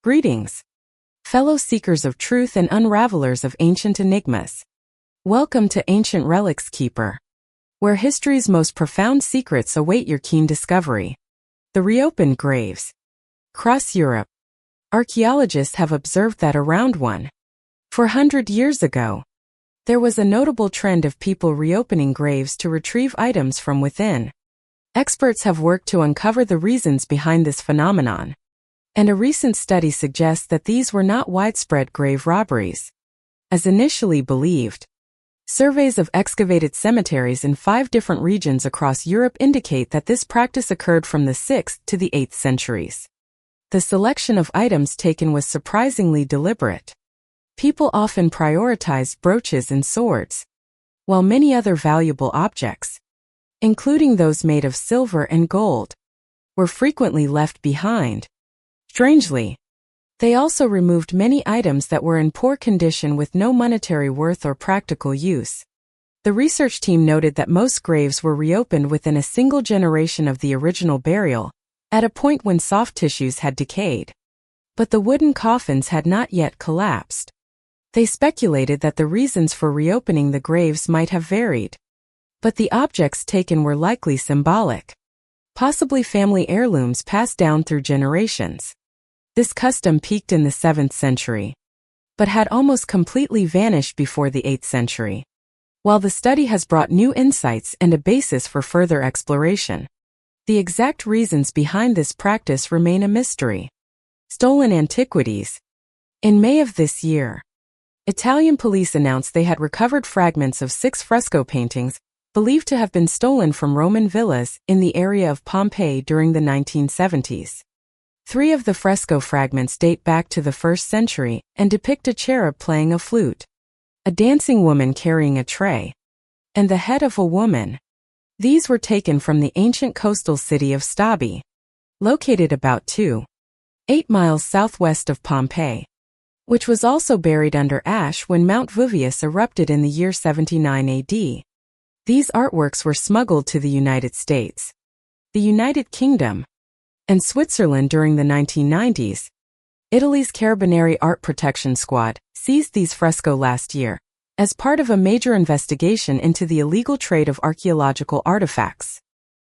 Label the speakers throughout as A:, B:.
A: Greetings, fellow seekers of truth and unravelers of ancient enigmas. Welcome to Ancient Relics Keeper, where history's most profound secrets await your keen discovery. The reopened graves. Across Europe, archaeologists have observed that around 400 years ago, there was a notable trend of people reopening graves to retrieve items from within. Experts have worked to uncover the reasons behind this phenomenon, and a recent study suggests that these were not widespread grave robberies, as initially believed. Surveys of excavated cemeteries in 5 different regions across Europe indicate that this practice occurred from the 6th to the 8th centuries. The selection of items taken was surprisingly deliberate. People often prioritized brooches and swords, while many other valuable objects, including those made of silver and gold, were frequently left behind. Strangely, they also removed many items that were in poor condition with no monetary worth or practical use. The research team noted that most graves were reopened within a single generation of the original burial, at a point when soft tissues had decayed. But the wooden coffins had not yet collapsed. They speculated that the reasons for reopening the graves might have varied, but the objects taken were likely symbolic, possibly family heirlooms passed down through generations. This custom peaked in the 7th century, but had almost completely vanished before the 8th century. While the study has brought new insights and a basis for further exploration, the exact reasons behind this practice remain a mystery. Stolen antiquities. In May of this year, Italian police announced they had recovered fragments of 6 fresco paintings believed to have been stolen from Roman villas in the area of Pompeii during the 1970s. 3 of the fresco fragments date back to the 1st century and depict a cherub playing a flute, a dancing woman carrying a tray, and the head of a woman. These were taken from the ancient coastal city of Stabi, located about 8 miles southwest of Pompeii, which was also buried under ash when Mount Vesuvius erupted in the year 79 AD. These artworks were smuggled to the United States, the United Kingdom, and Switzerland during the 1990s. Italy's Carabinieri Art Protection Squad seized these fresco last year as part of a major investigation into the illegal trade of archaeological artifacts.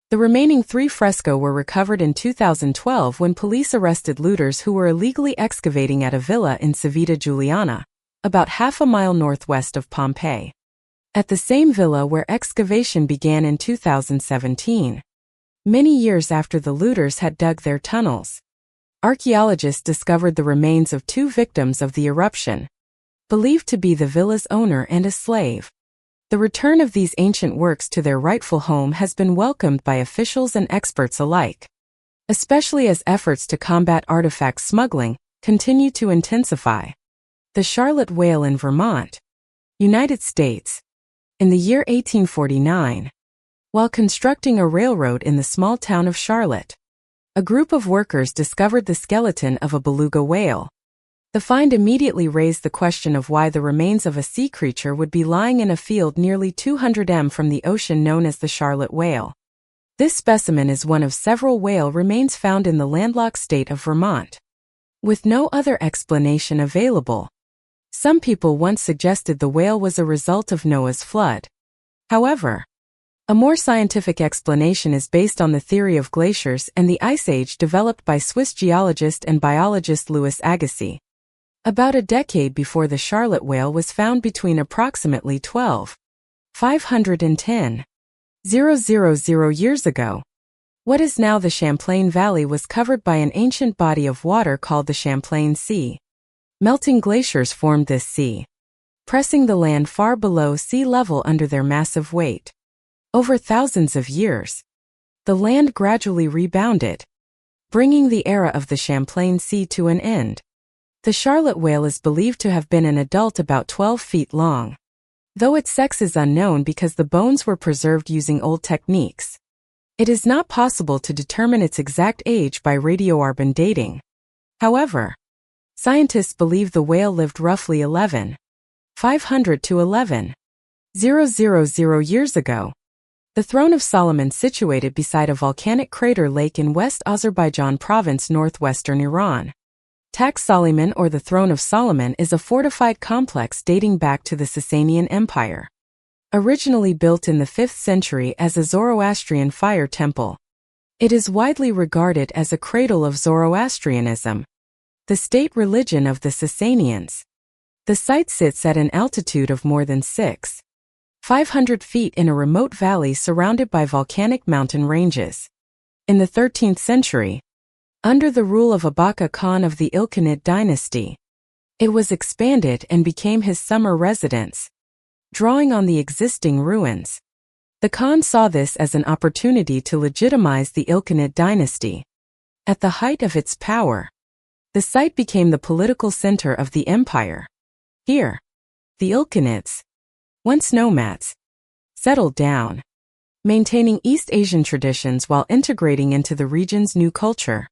A: The remaining 3 fresco were recovered in 2012 when police arrested looters who were illegally excavating at a villa in Civita Giuliana, about half a mile northwest of Pompeii. At the same villa where excavation began in 2017. Many years after the looters had dug their tunnels, archaeologists discovered the remains of 2 victims of the eruption, believed to be the villa's owner and a slave. The return of these ancient works to their rightful home has been welcomed by officials and experts alike, especially as efforts to combat artifact smuggling continue to intensify. The Charlotte Whale in Vermont, United States. In the year 1849, while constructing a railroad in the small town of Charlotte, a group of workers discovered the skeleton of a beluga whale. The find immediately raised the question of why the remains of a sea creature would be lying in a field nearly 200 m from the ocean known as the Charlotte Whale. This specimen is one of several whale remains found in the landlocked state of Vermont, with no other explanation available. Some people once suggested the whale was a result of Noah's flood. However, a more scientific explanation is based on the theory of glaciers and the Ice Age developed by Swiss geologist and biologist Louis Agassiz. About a decade before the Charlotte Whale was found between approximately 12,510,000 years ago. What is now the Champlain Valley was covered by an ancient body of water called the Champlain Sea. Melting glaciers formed this sea, pressing the land far below sea level under their massive weight. Over thousands of years, the land gradually rebounded, bringing the era of the Champlain Sea to an end. The Charlotte Whale is believed to have been an adult about 12 feet long, though its sex is unknown because the bones were preserved using old techniques. It is not possible to determine its exact age by radiocarbon dating. However, scientists believe the whale lived roughly 11,500 to 11,000 years ago. The Throne of Solomon situated beside a volcanic crater lake in West Azerbaijan province northwestern Iran. Tax Solomon, or the Throne of Solomon, is a fortified complex dating back to the Sasanian Empire. Originally built in the 5th century as a Zoroastrian fire temple, it is widely regarded as a cradle of Zoroastrianism, the state religion of the Sasanians. The site sits at an altitude of more than 6,500 feet in a remote valley surrounded by volcanic mountain ranges. In the 13th century, under the rule of Abaka Khan of the Ilkhanid dynasty, it was expanded and became his summer residence, drawing on the existing ruins. The Khan saw this as an opportunity to legitimize the Ilkhanid dynasty. At the height of its power, the site became the political center of the empire. Here, the Ilkhanids, once nomads, settled down, maintaining East Asian traditions while integrating into the region's new culture.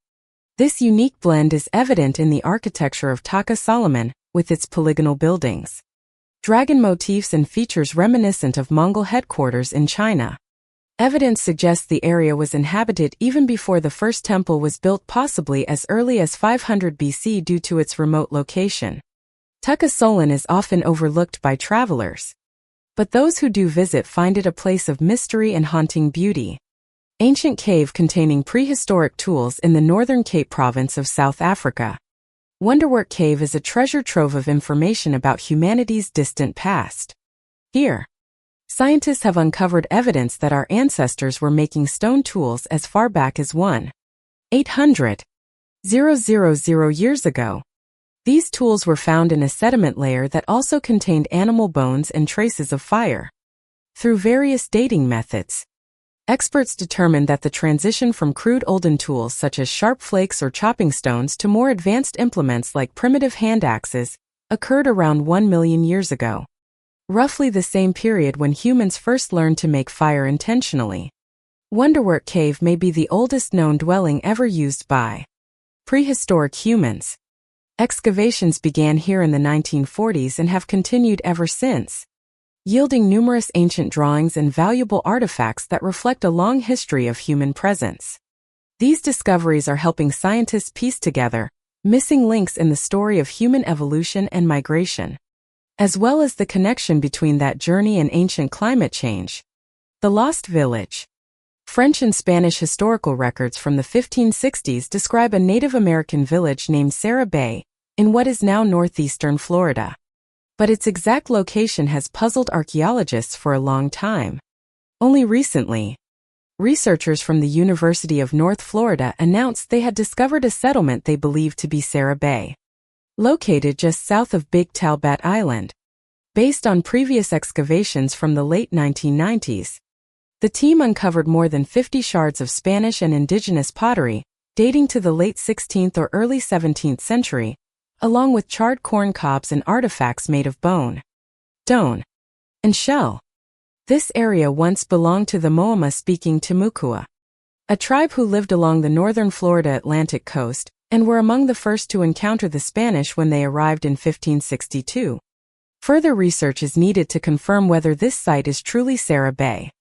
A: This unique blend is evident in the architecture of Taka Solomon, with its polygonal buildings, dragon motifs and features reminiscent of Mongol headquarters in China. Evidence suggests the area was inhabited even before the first temple was built, possibly as early as 500 BC due to its remote location. Taka Solon is often overlooked by travelers, but those who do visit find it a place of mystery and haunting beauty. Ancient cave containing prehistoric tools in the Northern Cape province of South Africa. Wonderwork Cave is a treasure trove of information about humanity's distant past. Here, scientists have uncovered evidence that our ancestors were making stone tools as far back as 1,800,000 years ago. These tools were found in a sediment layer that also contained animal bones and traces of fire. Through various dating methods, experts determined that the transition from crude olden tools such as sharp flakes or chopping stones to more advanced implements like primitive hand axes occurred around 1 million years ago, roughly the same period when humans first learned to make fire intentionally. Wonderwork Cave may be the oldest known dwelling ever used by prehistoric humans. Excavations began here in the 1940s and have continued ever since, yielding numerous ancient drawings and valuable artifacts that reflect a long history of human presence. These discoveries are helping scientists piece together missing links in the story of human evolution and migration, as well as the connection between that journey and ancient climate change. The Lost Village. French and Spanish historical records from the 1560s describe a Native American village named Sarah Bay in what is now northeastern Florida. But its exact location has puzzled archaeologists for a long time. Only recently, researchers from the University of North Florida announced they had discovered a settlement they believed to be Sarah Bay, located just south of Big Talbat Island. Based on previous excavations from the late 1990s, the team uncovered more than 50 shards of Spanish and indigenous pottery, dating to the late 16th or early 17th century, along with charred corn cobs and artifacts made of bone, stone, and shell. This area once belonged to the Moama-speaking Timucua, a tribe who lived along the northern Florida Atlantic coast and were among the first to encounter the Spanish when they arrived in 1562. Further research is needed to confirm whether this site is truly Sarah Bay,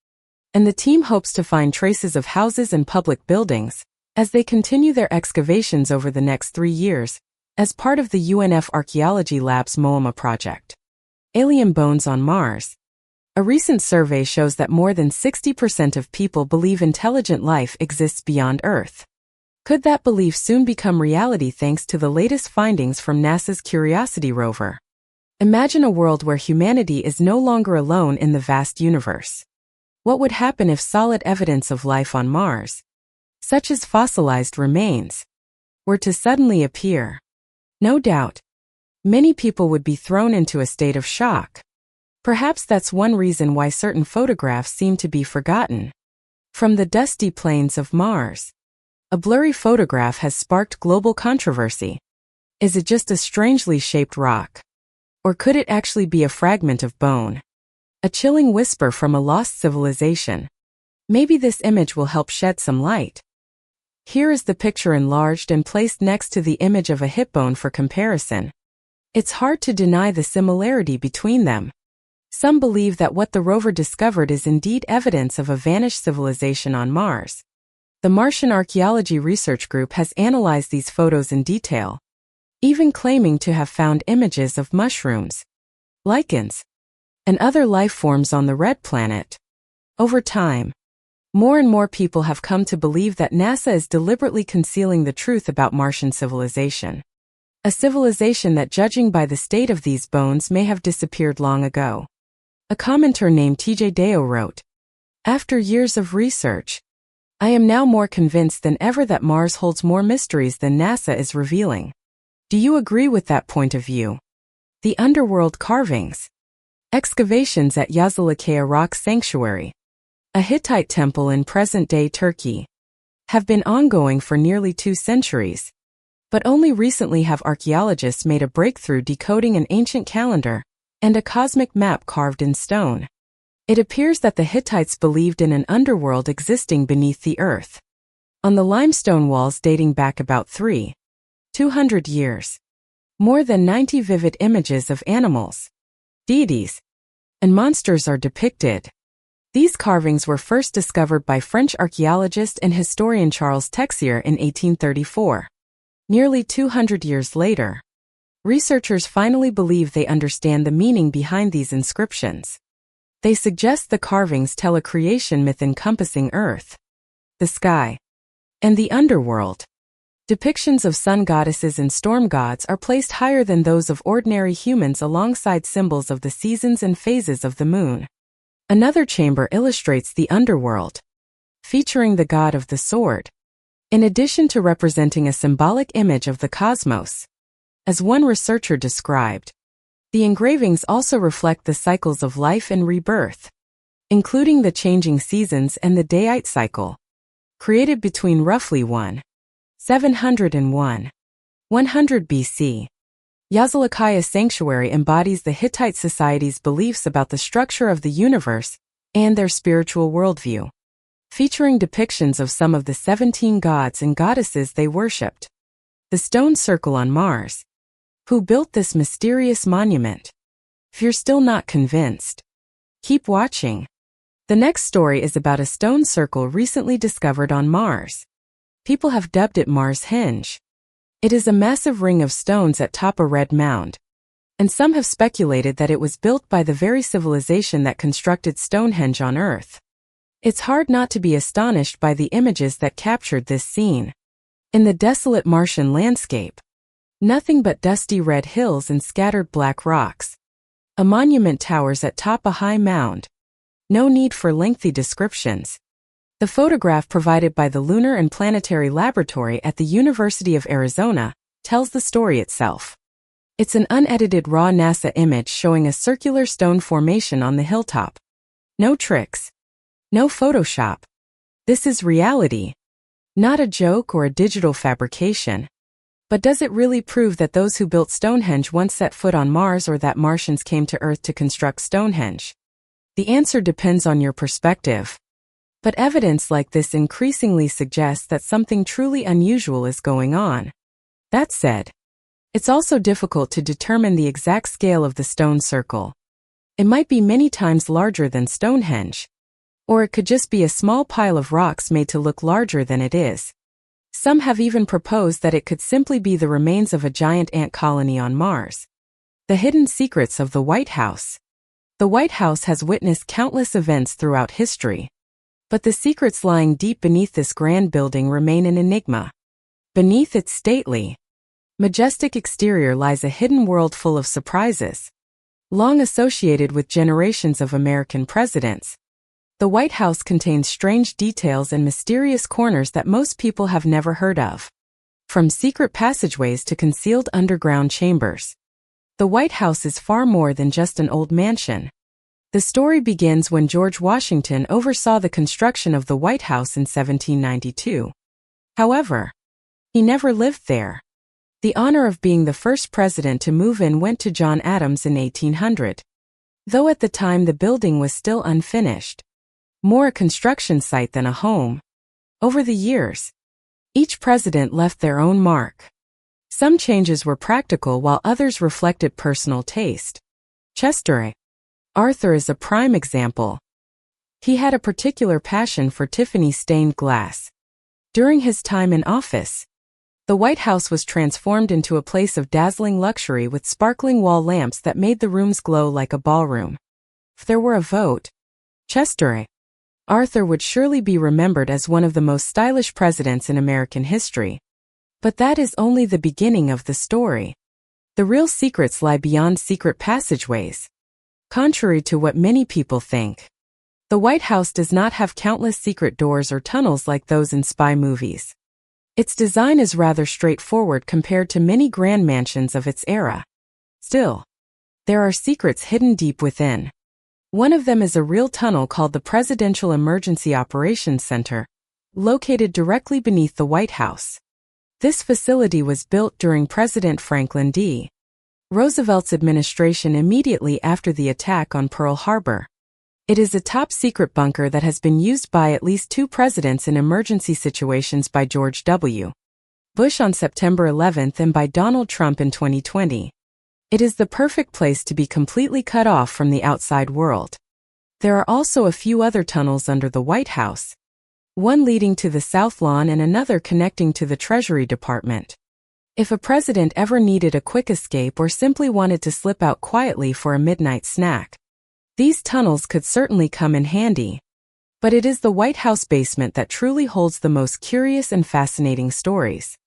A: and the team hopes to find traces of houses and public buildings as they continue their excavations over the next 3 years, as part of the UNF Archaeology Lab's Moama project. Alien bones on Mars. A recent survey shows that more than 60% of people believe intelligent life exists beyond Earth. Could that belief soon become reality thanks to the latest findings from NASA's Curiosity rover? Imagine a world where humanity is no longer alone in the vast universe. What would happen if solid evidence of life on Mars, such as fossilized remains, were to suddenly appear? No doubt, many people would be thrown into a state of shock. Perhaps that's one reason why certain photographs seem to be forgotten. From the dusty plains of Mars, a blurry photograph has sparked global controversy. Is it just a strangely shaped rock? Or could it actually be a fragment of bone? A chilling whisper from a lost civilization. Maybe this image will help shed some light. Here is the picture enlarged and placed next to the image of a hip bone for comparison. It's hard to deny the similarity between them. Some believe that what the rover discovered is indeed evidence of a vanished civilization on Mars. The Martian Archaeology Research Group has analyzed these photos in detail, even claiming to have found images of mushrooms, lichens, and other life forms on the red planet. Over time, more and more people have come to believe that NASA is deliberately concealing the truth about Martian civilization. A civilization that, judging by the state of these bones, may have disappeared long ago. A commenter named TJ Deo wrote, "After years of research, I am now more convinced than ever that Mars holds more mysteries than NASA is revealing." Do you agree with that point of view? The underworld carvings. Excavations at Yazilikaya Rock Sanctuary, a Hittite temple in present-day Turkey, have been ongoing for nearly 2 centuries. But only recently have archaeologists made a breakthrough decoding an ancient calendar and a cosmic map carved in stone. It appears that the Hittites believed in an underworld existing beneath the earth. On the limestone walls dating back about 200 years, more than 90 vivid images of animals, deities, and monsters are depicted. These carvings were first discovered by French archaeologist and historian Charles Texier in 1834. Nearly 200 years later, researchers finally believe they understand the meaning behind these inscriptions. They suggest the carvings tell a creation myth encompassing Earth, the sky, and the underworld. Depictions of sun goddesses and storm gods are placed higher than those of ordinary humans alongside symbols of the seasons and phases of the moon. Another chamber illustrates the underworld, featuring the god of the sword, in addition to representing a symbolic image of the cosmos. As one researcher described, the engravings also reflect the cycles of life and rebirth, including the changing seasons and the Dayite cycle, created between roughly 700 and 100 BC. Yazilikaya Sanctuary embodies the Hittite society's beliefs about the structure of the universe and their spiritual worldview, featuring depictions of some of the 17 gods and goddesses they worshipped. The stone circle on Mars. Who built this mysterious monument? If you're still not convinced, keep watching. The next story is about a stone circle recently discovered on Mars. People have dubbed it Mars Henge. It is a massive ring of stones atop a red mound, and some have speculated that it was built by the very civilization that constructed Stonehenge on Earth. It's hard not to be astonished by the images that captured this scene. In the desolate Martian landscape, nothing but dusty red hills and scattered black rocks. A monument towers atop a high mound. No need for lengthy descriptions. The photograph provided by the Lunar and Planetary Laboratory at the University of Arizona tells the story itself. It's an unedited raw NASA image showing a circular stone formation on the hilltop. No tricks. No Photoshop. This is reality. Not a joke or a digital fabrication. But does it really prove that those who built Stonehenge once set foot on Mars, or that Martians came to Earth to construct Stonehenge? The answer depends on your perspective. But evidence like this increasingly suggests that something truly unusual is going on. That said, it's also difficult to determine the exact scale of the stone circle. It might be many times larger than Stonehenge, or it could just be a small pile of rocks made to look larger than it is. Some have even proposed that it could simply be the remains of a giant ant colony on Mars. The hidden secrets of the White House. The White House has witnessed countless events throughout history, but the secrets lying deep beneath this grand building remain an enigma. Beneath its stately, majestic exterior lies a hidden world full of surprises, long associated with generations of American presidents. The White House contains strange details and mysterious corners that most people have never heard of. From secret passageways to concealed underground chambers, the White House is far more than just an old mansion. The story begins when George Washington oversaw the construction of the White House in 1792. However, he never lived there. The honor of being the first president to move in went to John Adams in 1800. Though at the time the building was still unfinished, more a construction site than a home. Over the years, each president left their own mark. Some changes were practical while others reflected personal taste. Chester Arthur is a prime example. He had a particular passion for Tiffany stained glass. During his time in office, The White House was transformed into a place of dazzling luxury with sparkling wall lamps that made the rooms glow like a ballroom. If there were a vote, Chester A. Arthur would surely be remembered as one of the most stylish presidents in American history. But that is only the beginning of the story. The real secrets lie beyond secret passageways. Contrary to what many people think, the White House does not have countless secret doors or tunnels like those in spy movies. Its design is rather straightforward compared to many grand mansions of its era. Still, there are secrets hidden deep within. One of them is a real tunnel called the Presidential Emergency Operations Center, located directly beneath the White House. This facility was built during President Franklin D. Roosevelt's administration immediately after the attack on Pearl Harbor. It is a top-secret bunker that has been used by at least 2 presidents in emergency situations, by George W. Bush on September 11 and by Donald Trump in 2020. It is the perfect place to be completely cut off from the outside world. There are also a few other tunnels under the White House, one leading to the South Lawn and another connecting to the Treasury Department. If a president ever needed a quick escape or simply wanted to slip out quietly for a midnight snack, these tunnels could certainly come in handy. But it is the White House basement that truly holds the most curious and fascinating stories.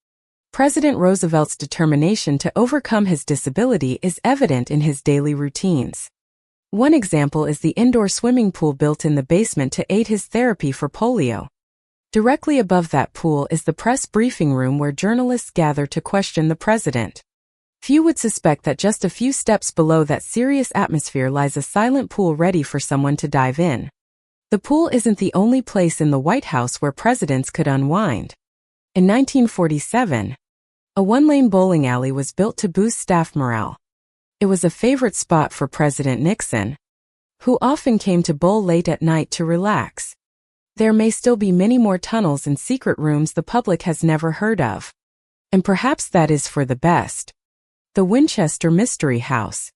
A: President Roosevelt's determination to overcome his disability is evident in his daily routines. One example is the indoor swimming pool built in the basement to aid his therapy for polio. Directly above that pool is the press briefing room where journalists gather to question the president. Few would suspect that just a few steps below that serious atmosphere lies a silent pool ready for someone to dive in. The pool isn't the only place in the White House where presidents could unwind. In 1947, a one-lane bowling alley was built to boost staff morale. It was a favorite spot for President Nixon, who often came to bowl late at night to relax. There may still be many more tunnels and secret rooms the public has never heard of. And perhaps that is for the best. The Winchester Mystery House.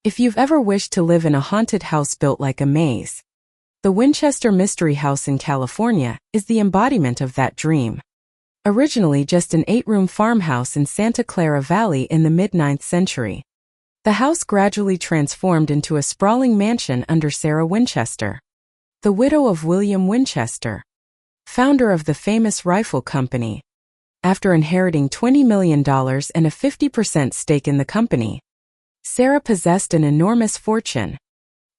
A: If you've ever wished to live in a haunted house built like a maze, the Winchester Mystery House in California is the embodiment of that dream. Originally just an 8-room farmhouse in Santa Clara Valley in the mid-9th century, the house gradually transformed into a sprawling mansion under Sarah Winchester, the widow of William Winchester, founder of the famous rifle company. After inheriting $20 million and a 50% stake in the company, Sarah possessed an enormous fortune,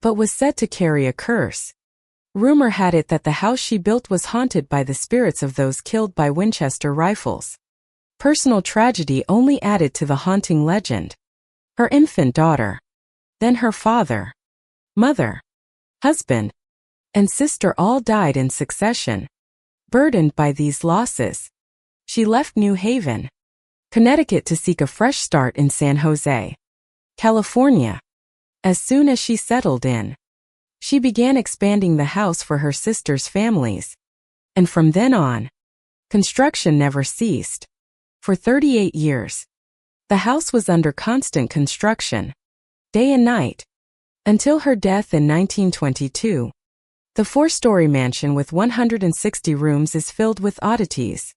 A: but was said to carry a curse. Rumor had it that the house she built was haunted by the spirits of those killed by Winchester rifles. Personal tragedy only added to the haunting legend. Her infant daughter, then her father, mother, husband, and sister all died in succession. Burdened by these losses, she left New Haven, Connecticut to seek a fresh start in San Jose, California. As soon as she settled in, she began expanding the house for her sister's families. And from then on, construction never ceased. For 38 years, the house was under constant construction, day and night, until her death in 1922. The 4-story mansion with 160 rooms is filled with oddities.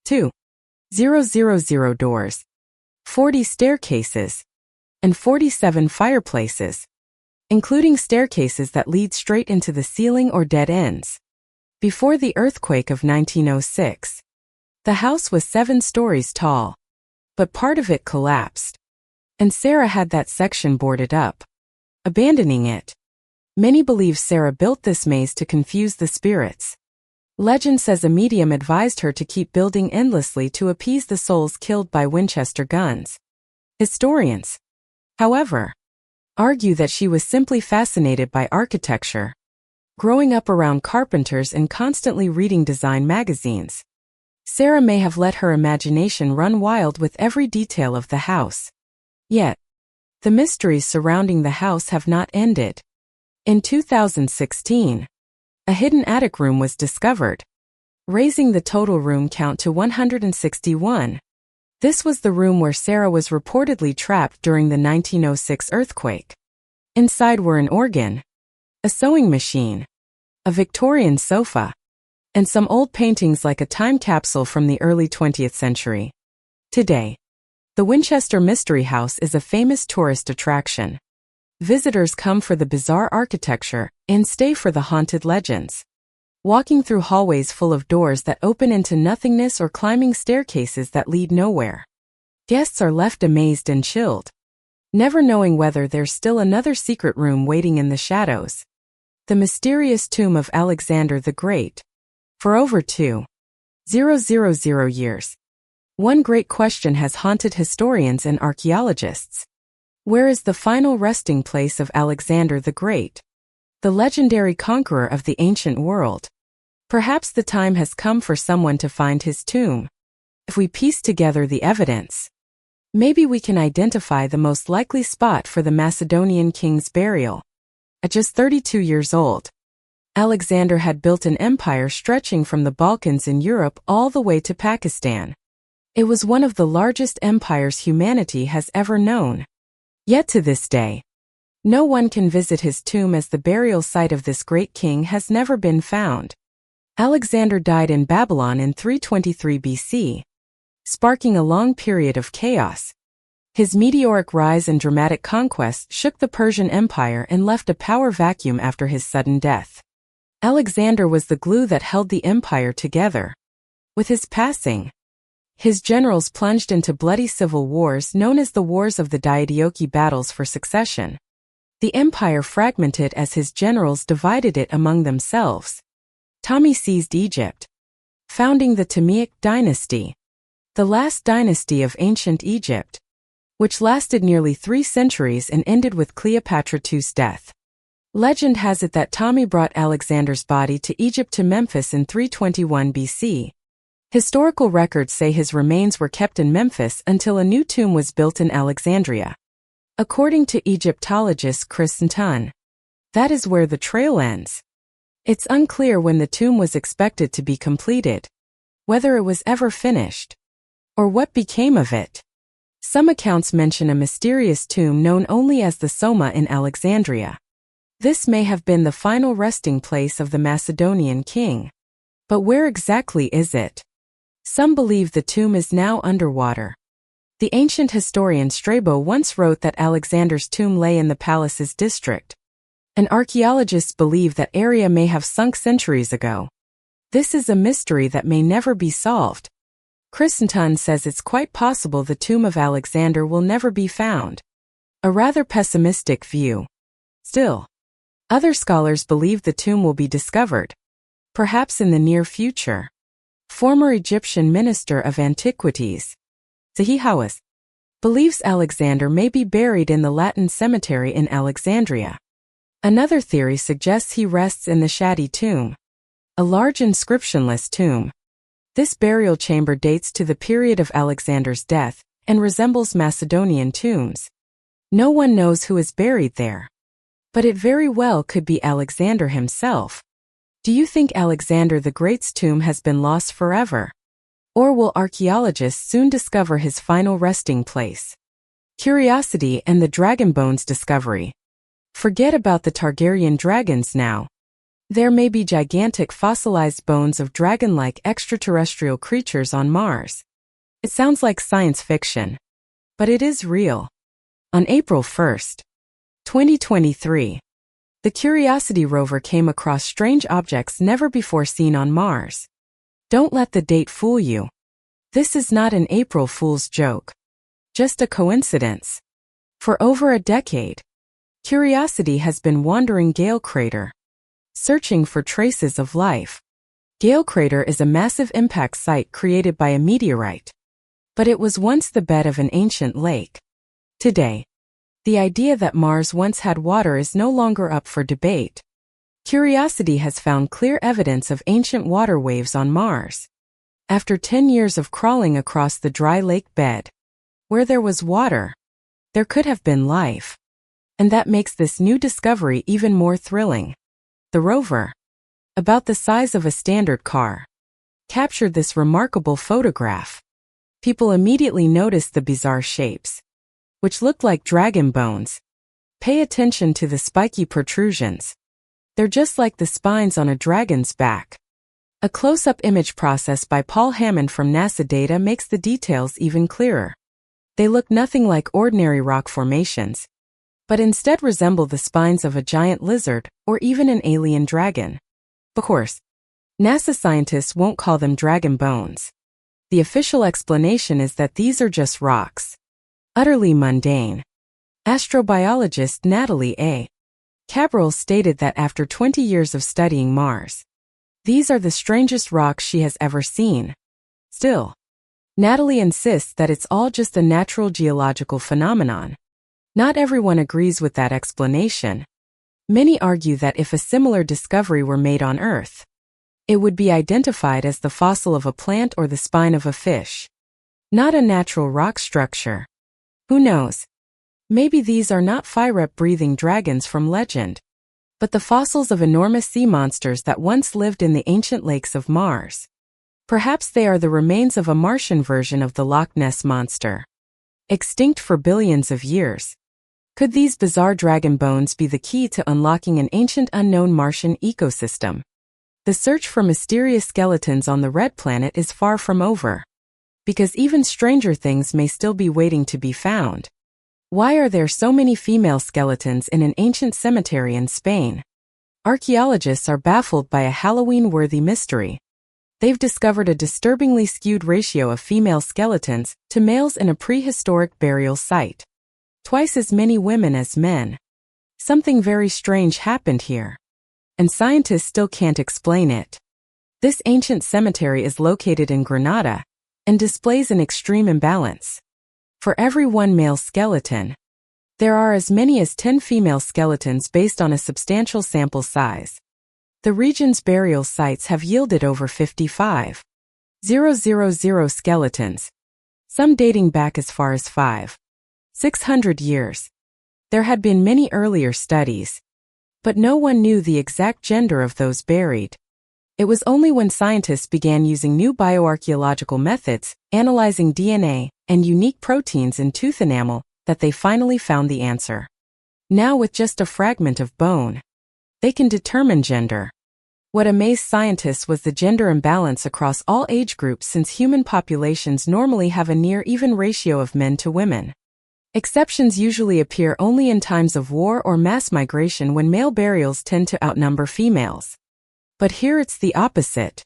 A: 2,000 doors, 40 staircases, and 47 fireplaces, including staircases that lead straight into the ceiling or dead ends. Before the earthquake of 1906, the house was 7 stories tall, but part of it collapsed, and Sarah had that section boarded up, abandoning it. Many believe Sarah built this maze to confuse the spirits. Legend says a medium advised her to keep building endlessly to appease the souls killed by Winchester guns. Historians, however, argue that she was simply fascinated by architecture, growing up around carpenters and constantly reading design magazines. Sarah may have let her imagination run wild with every detail of the house. Yet, the mysteries surrounding the house have not ended. In 2016, a hidden attic room was discovered, raising the total room count to 161. This was the room where Sarah was reportedly trapped during the 1906 earthquake. Inside were an organ, a sewing machine, a Victorian sofa, and some old paintings like a time capsule from the early 20th century. Today, the Winchester Mystery House is a famous tourist attraction. Visitors come for the bizarre architecture and stay for the haunted legends. Walking through hallways full of doors that open into nothingness or climbing staircases that lead nowhere. Guests are left amazed and chilled, never knowing whether there's still another secret room waiting in the shadows. The mysterious tomb of Alexander the Great. For over 2,000 years, one great question has haunted historians and archaeologists. Where is the final resting place of Alexander the Great, the legendary conqueror of the ancient world? Perhaps the time has come for someone to find his tomb. If we piece together the evidence, maybe we can identify the most likely spot for the Macedonian king's burial. At just 32 years old, Alexander had built an empire stretching from the Balkans in Europe all the way to Pakistan. It was one of the largest empires humanity has ever known. Yet to this day, no one can visit his tomb as the burial site of this great king has never been found. Alexander died in Babylon in 323 BC, sparking a long period of chaos. His meteoric rise and dramatic conquest shook the Persian Empire and left a power vacuum after his sudden death. Alexander was the glue that held the empire together. With his passing, his generals plunged into bloody civil wars known as the Wars of the Diadochi battles for succession. The empire fragmented as his generals divided it among themselves. Ptolemy seized Egypt, founding the Ptolemaic dynasty, the last dynasty of ancient Egypt, which lasted nearly 3 centuries and ended with Cleopatra II's death. Legend has it that Ptolemy brought Alexander's body to Egypt to Memphis in 321 BC. Historical records say his remains were kept in Memphis until a new tomb was built in Alexandria. According to Egyptologist Chris Tunn, that is where the trail ends. It's unclear when the tomb was expected to be completed, whether it was ever finished, or what became of it. Some accounts mention a mysterious tomb known only as the Soma in Alexandria. This may have been the final resting place of the Macedonian king. But where exactly is it? Some believe the tomb is now underwater. The ancient historian Strabo once wrote that Alexander's tomb lay in the palace's district. And archaeologists believe that area may have sunk centuries ago. This is a mystery that may never be solved. Christenton says it's quite possible the tomb of Alexander will never be found. A rather pessimistic view. Still, other scholars believe the tomb will be discovered, perhaps in the near future. Former Egyptian Minister of Antiquities, Zahi Hawass, believes Alexander may be buried in the Latin cemetery in Alexandria. Another theory suggests he rests in the Shadi tomb, a large inscriptionless tomb. This burial chamber dates to the period of Alexander's death and resembles Macedonian tombs. No one knows who is buried there, but it very well could be Alexander himself. Do you think Alexander the Great's tomb has been lost forever? Or will archaeologists soon discover his final resting place? Curiosity and the dragon bones discovery. Forget about the Targaryen dragons now. There may be gigantic fossilized bones of dragon-like extraterrestrial creatures on Mars. It sounds like science fiction, but it is real. On April 1st, 2023, the Curiosity rover came across strange objects never before seen on Mars. Don't let the date fool you. This is not an April Fool's joke. Just a coincidence. For over a decade, Curiosity has been wandering Gale Crater, searching for traces of life. Gale Crater is a massive impact site created by a meteorite, but it was once the bed of an ancient lake. Today, the idea that Mars once had water is no longer up for debate. Curiosity has found clear evidence of ancient water waves on Mars. After 10 years of crawling across the dry lake bed, where there was water, there could have been life. And that makes this new discovery even more thrilling. The rover, about the size of a standard car, captured this remarkable photograph. People immediately noticed the bizarre shapes, which looked like dragon bones. Pay attention to the spiky protrusions. They're just like the spines on a dragon's back. A close-up image processed by Paul Hammond from NASA data makes the details even clearer. They look nothing like ordinary rock formations, but instead resemble the spines of a giant lizard or even an alien dragon. Of course, NASA scientists won't call them dragon bones. The official explanation is that these are just rocks. Utterly mundane. Astrobiologist Natalie A. Cabral stated that after 20 years of studying Mars, these are the strangest rocks she has ever seen. Still, Natalie insists that it's all just a natural geological phenomenon. Not everyone agrees with that explanation. Many argue that if a similar discovery were made on Earth, it would be identified as the fossil of a plant or the spine of a fish, not a natural rock structure. Who knows? Maybe these are not fire-breathing dragons from legend, but the fossils of enormous sea monsters that once lived in the ancient lakes of Mars. Perhaps they are the remains of a Martian version of the Loch Ness Monster, extinct for billions of years. Could these bizarre dragon bones be the key to unlocking an ancient unknown Martian ecosystem? The search for mysterious skeletons on the Red Planet is far from over, because even stranger things may still be waiting to be found. Why are there so many female skeletons in an ancient cemetery in Spain? Archaeologists are baffled by a Halloween-worthy mystery. They've discovered a disturbingly skewed ratio of female skeletons to males in a prehistoric burial site. Twice as many women as men. Something very strange happened here, and scientists still can't explain it. This ancient cemetery is located in Granada and displays an extreme imbalance. For every one male skeleton, there are as many as 10 female skeletons based on a substantial sample size. The region's burial sites have yielded over 55,000 skeletons, some dating back as far as 500-600 years. There had been many earlier studies, but no one knew the exact gender of those buried. It was only when scientists began using new bioarchaeological methods, analyzing DNA and unique proteins in tooth enamel, that they finally found the answer. Now, with just a fragment of bone, they can determine gender. What amazed scientists was the gender imbalance across all age groups, since human populations normally have a near-even ratio of men to women. Exceptions usually appear only in times of war or mass migration, when male burials tend to outnumber females. But here it's the opposite.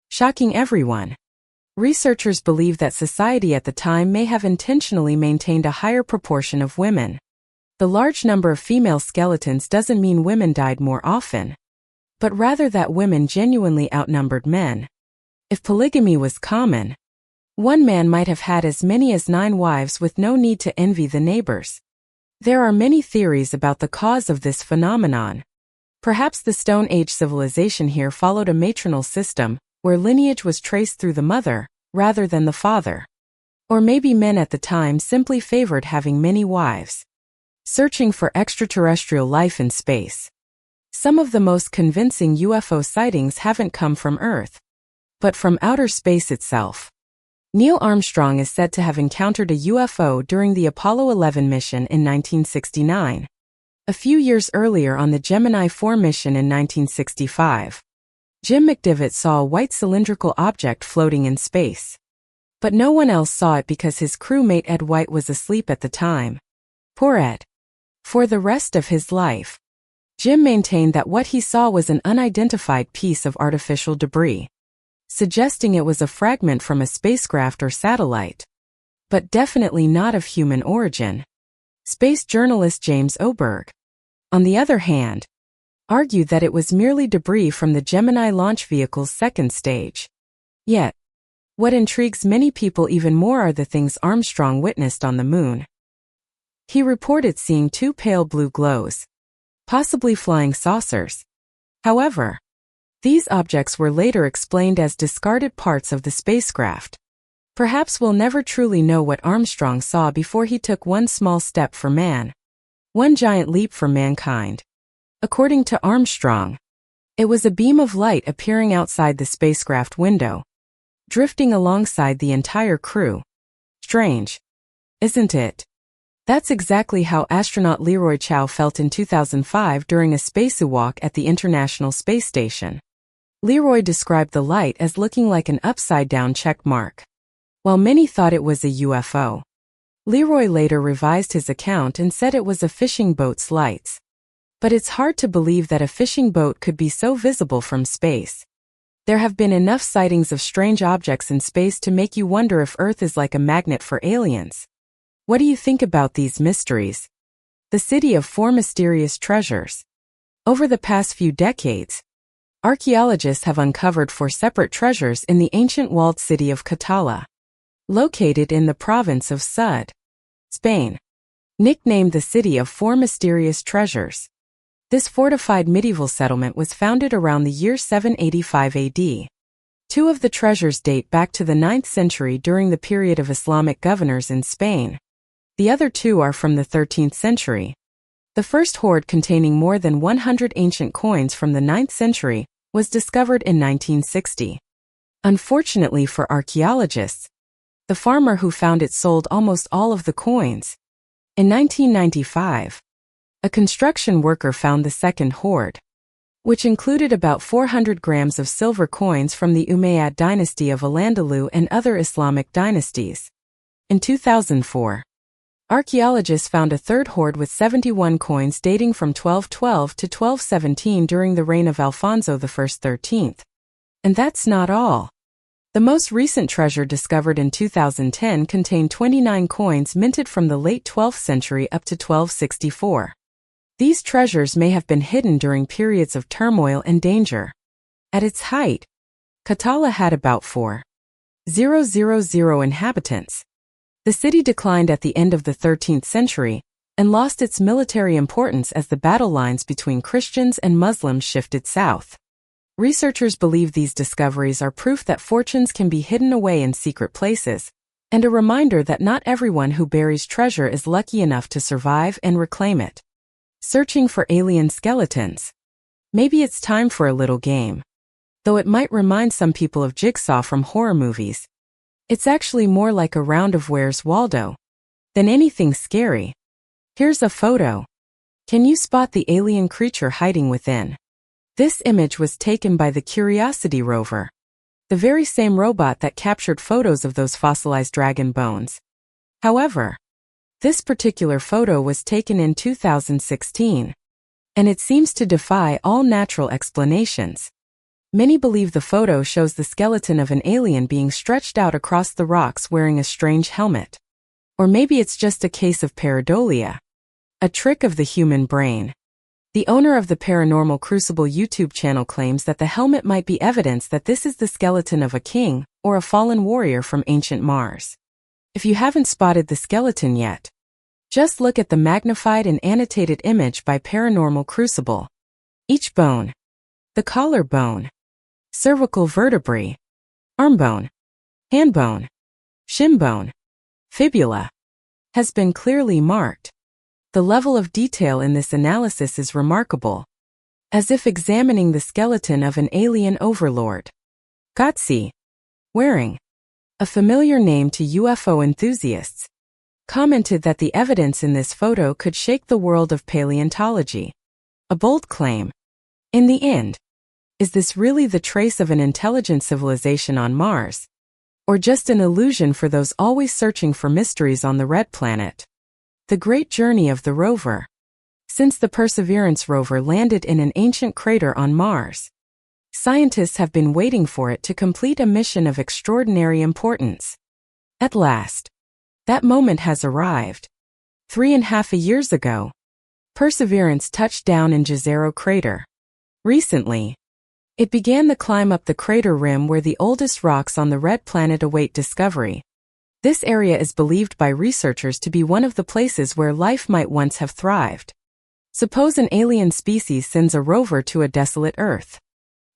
A: Shocking everyone. Researchers believe that society at the time may have intentionally maintained a higher proportion of women. The large number of female skeletons doesn't mean women died more often, but rather that women genuinely outnumbered men. If polygamy was common, one man might have had as many as 9 wives with no need to envy the neighbors. There are many theories about the cause of this phenomenon. Perhaps the Stone Age civilization here followed a matronal system, where lineage was traced through the mother, rather than the father. Or maybe men at the time simply favored having many wives. Searching for extraterrestrial life in space. Some of the most convincing UFO sightings haven't come from Earth, but from outer space itself. Neil Armstrong is said to have encountered a UFO during the Apollo 11 mission in 1969. A few years earlier, on the Gemini 4 mission in 1965, Jim McDivitt saw a white cylindrical object floating in space. But no one else saw it because his crewmate Ed White was asleep at the time. Poor Ed. For the rest of his life, Jim maintained that what he saw was an unidentified piece of artificial debris, suggesting it was a fragment from a spacecraft or satellite, but definitely not of human origin. Space journalist James Oberg, on the other hand, argued that it was merely debris from the Gemini launch vehicle's second stage. Yet, what intrigues many people even more are the things Armstrong witnessed on the moon. He reported seeing 2 pale blue glows, possibly flying saucers. However, these objects were later explained as discarded parts of the spacecraft. Perhaps we'll never truly know what Armstrong saw before he took one small step for man, one giant leap for mankind. According to Armstrong, it was a beam of light appearing outside the spacecraft window, drifting alongside the entire crew. Strange, isn't it? That's exactly how astronaut Leroy Chiao felt in 2005 during a spacewalk at the International Space Station. Leroy described the light as looking like an upside-down check mark. While many thought it was a UFO, Leroy later revised his account and said it was a fishing boat's lights. But it's hard to believe that a fishing boat could be so visible from space. There have been enough sightings of strange objects in space to make you wonder if Earth is like a magnet for aliens. What do you think about these mysteries? The city of 4 mysterious treasures. Over the past few decades, archaeologists have uncovered 4 separate treasures in the ancient walled city of Catala, located in the province of Sud, Spain. Nicknamed the City of 4 Mysterious Treasures, this fortified medieval settlement was founded around the year 785 AD. 2 of the treasures date back to the 9th century during the period of Islamic governors in Spain. The other 2 are from the 13th century. The first hoard, containing more than 100 ancient coins from the 9th century, was discovered in 1960. Unfortunately for archaeologists, the farmer who found it sold almost all of the coins. In 1995, a construction worker found the second hoard, which included about 400 grams of silver coins from the Umayyad dynasty of Al-Andalus and other Islamic dynasties. In 2004, archaeologists found a third hoard with 71 coins dating from 1212 to 1217 during the reign of Alfonso I XIII. And that's not all. The most recent treasure, discovered in 2010, contained 29 coins minted from the late 12th century up to 1264. These treasures may have been hidden during periods of turmoil and danger. At its height, Catala had about 4,000 inhabitants. The city declined at the end of the 13th century and lost its military importance as the battle lines between Christians and Muslims shifted south. Researchers believe these discoveries are proof that fortunes can be hidden away in secret places, and a reminder that not everyone who buries treasure is lucky enough to survive and reclaim it. Searching for alien skeletons. Maybe it's time for a little game. Though it might remind some people of Jigsaw from horror movies, it's actually more like a round of Where's Waldo than anything scary. Here's a photo. Can you spot the alien creature hiding within? This image was taken by the Curiosity rover, the very same robot that captured photos of those fossilized dragon bones. However, this particular photo was taken in 2016, and it seems to defy all natural explanations. Many believe the photo shows the skeleton of an alien being stretched out across the rocks wearing a strange helmet. Or maybe it's just a case of pareidolia, a trick of the human brain. The owner of the Paranormal Crucible YouTube channel claims that the helmet might be evidence that this is the skeleton of a king or a fallen warrior from ancient Mars. If you haven't spotted the skeleton yet, just look at the magnified and annotated image by Paranormal Crucible. Each bone, the collarbone, cervical vertebrae, arm bone, hand bone, shin bone, fibula, has been clearly marked. The level of detail in this analysis is remarkable, as if examining the skeleton of an alien overlord. Gotsi, wearing, a familiar name to UFO enthusiasts, commented that the evidence in this photo could shake the world of paleontology. A bold claim. In the end, is this really the trace of an intelligent civilization on Mars? Or just an illusion for those always searching for mysteries on the Red Planet? The Great Journey of the Rover. Since the Perseverance rover landed in an ancient crater on Mars, scientists have been waiting for it to complete a mission of extraordinary importance. At last, that moment has arrived. 3.5 years ago, Perseverance touched down in Jezero crater. Recently, it began the climb up the crater rim where the oldest rocks on the Red Planet await discovery. This area is believed by researchers to be one of the places where life might once have thrived. Suppose an alien species sends a rover to a desolate Earth.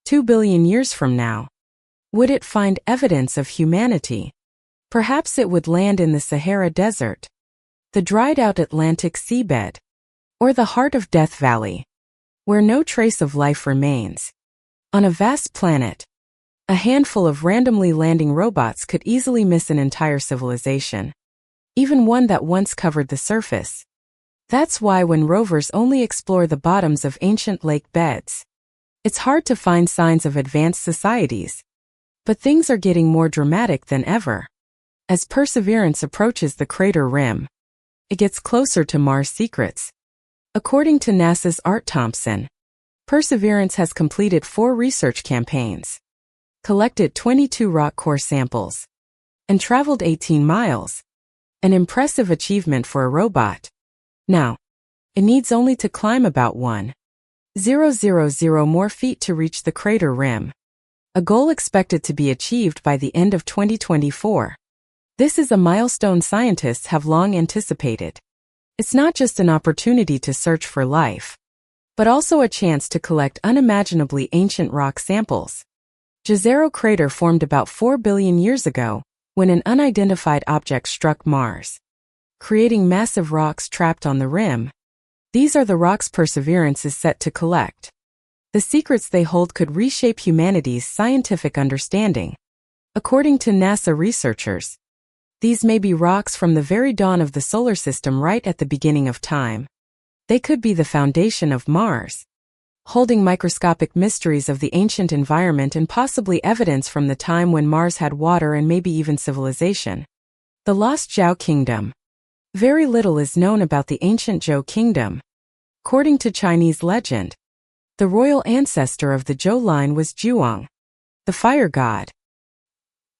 A: 2 billion years from now, would it find evidence of humanity? Perhaps it would land in the Sahara Desert, the dried-out Atlantic seabed, or the heart of Death Valley, where no trace of life remains. On a vast planet, a handful of randomly landing robots could easily miss an entire civilization, even one that once covered the surface. That's why when rovers only explore the bottoms of ancient lake beds, It's hard to find signs of advanced societies. But things are getting more dramatic than ever. As Perseverance approaches the crater rim, it gets closer to Mars' secrets. According to NASA's Art Thompson, Perseverance has completed 4 research campaigns, collected 22 rock core samples, and traveled 18 miles. An impressive achievement for a robot. Now, it needs only to climb about 1,000 more feet to reach the crater rim, a goal expected to be achieved by the end of 2024. This is a milestone scientists have long anticipated. It's not just an opportunity to search for life, but also a chance to collect unimaginably ancient rock samples. Jezero crater formed about 4 billion years ago, when an unidentified object struck Mars, creating massive rocks trapped on the rim. These are the rocks Perseverance is set to collect. The secrets they hold could reshape humanity's scientific understanding. According to NASA researchers, these may be rocks from the very dawn of the solar system, right at the beginning of time. They could be the foundation of Mars, holding microscopic mysteries of the ancient environment and possibly evidence from the time when Mars had water and maybe even civilization. The Lost Zhou Kingdom. Very little is known about the ancient Zhou Kingdom. According to Chinese legend, the royal ancestor of the Zhou line was Zhuang, the fire god.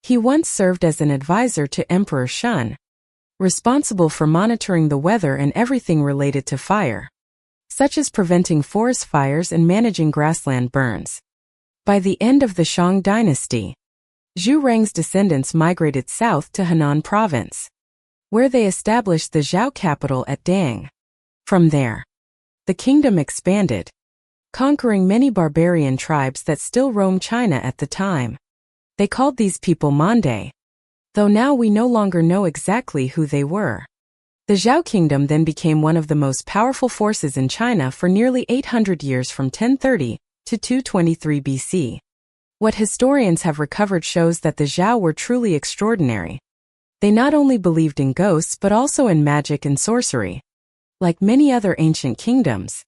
A: He once served as an advisor to Emperor Shun, responsible for monitoring the weather and everything related to fire, such as preventing forest fires and managing grassland burns. By the end of the Shang dynasty, Zhu Rang's descendants migrated south to Henan province, where they established the Zhou capital at Dang. From there, the kingdom expanded, conquering many barbarian tribes that still roam China at the time. They called these people Mande, though now we no longer know exactly who they were. The Zhou kingdom then became one of the most powerful forces in China for nearly 800 years, from 1030 to 223 BC. What historians have recovered shows that the Zhou were truly extraordinary. They not only believed in ghosts but also in magic and sorcery. Like many other ancient kingdoms,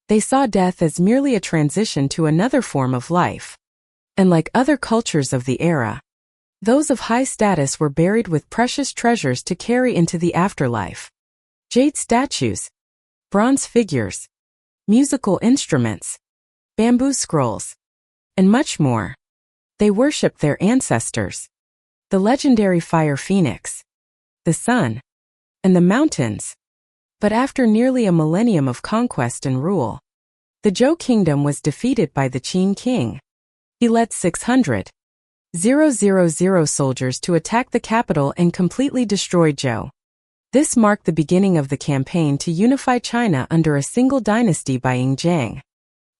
A: they saw death as merely a transition to another form of life. And like other cultures of the era, those of high status were buried with precious treasures to carry into the afterlife. Jade statues, bronze figures, musical instruments, bamboo scrolls, and much more. They worshipped their ancestors, the legendary fire phoenix, the sun, and the mountains. But after nearly a millennium of conquest and rule, the Zhou kingdom was defeated by the Qin king. He led 600,000 soldiers to attack the capital and completely destroy Zhou. This marked the beginning of the campaign to unify China under a single dynasty by Yingjiang.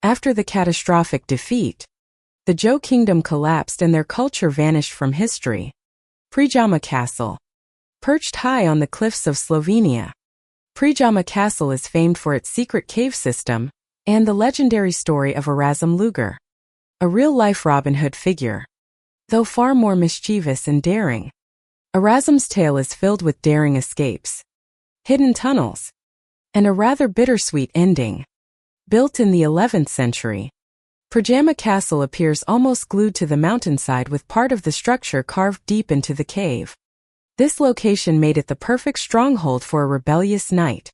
A: After the catastrophic defeat, the Zhou kingdom collapsed and their culture vanished from history. Prijama Castle. Perched high on the cliffs of Slovenia, Prijama Castle is famed for its secret cave system and the legendary story of Erasm Luger, a real-life Robin Hood figure. Though far more mischievous and daring, Erasm's tale is filled with daring escapes, hidden tunnels, and a rather bittersweet ending. Built in the 11th century, Prijama Castle appears almost glued to the mountainside, with part of the structure carved deep into the cave. This location made it the perfect stronghold for a rebellious knight.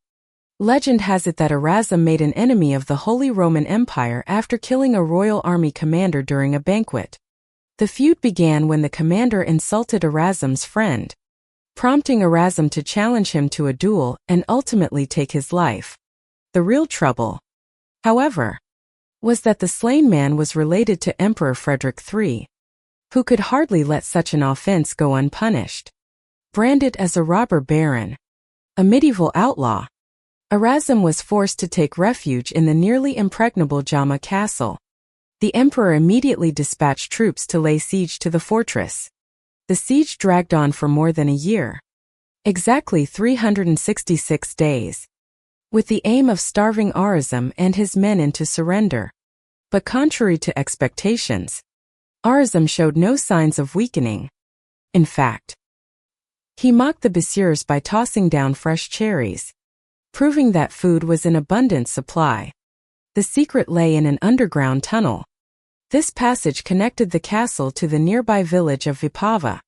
A: Legend has it that Erasm made an enemy of the Holy Roman Empire after killing a royal army commander during a banquet. The feud began when the commander insulted Erasm's friend, prompting Erasm to challenge him to a duel and ultimately take his life. The real trouble, however, was that the slain man was related to Emperor Frederick III, who could hardly let such an offense go unpunished. Branded as a robber baron, a medieval outlaw, Erasm was forced to take refuge in the nearly impregnable Jama Castle. The emperor immediately dispatched troops to lay siege to the fortress. The siege dragged on for more than a year, exactly 366 days, with the aim of starving Erasm and his men into surrender. But contrary to expectations, Erasm showed no signs of weakening. In fact, he mocked the besiegers by tossing down fresh cherries, proving that food was in abundant supply. The secret lay in an underground tunnel. This passage connected the castle to the nearby village of Vipava,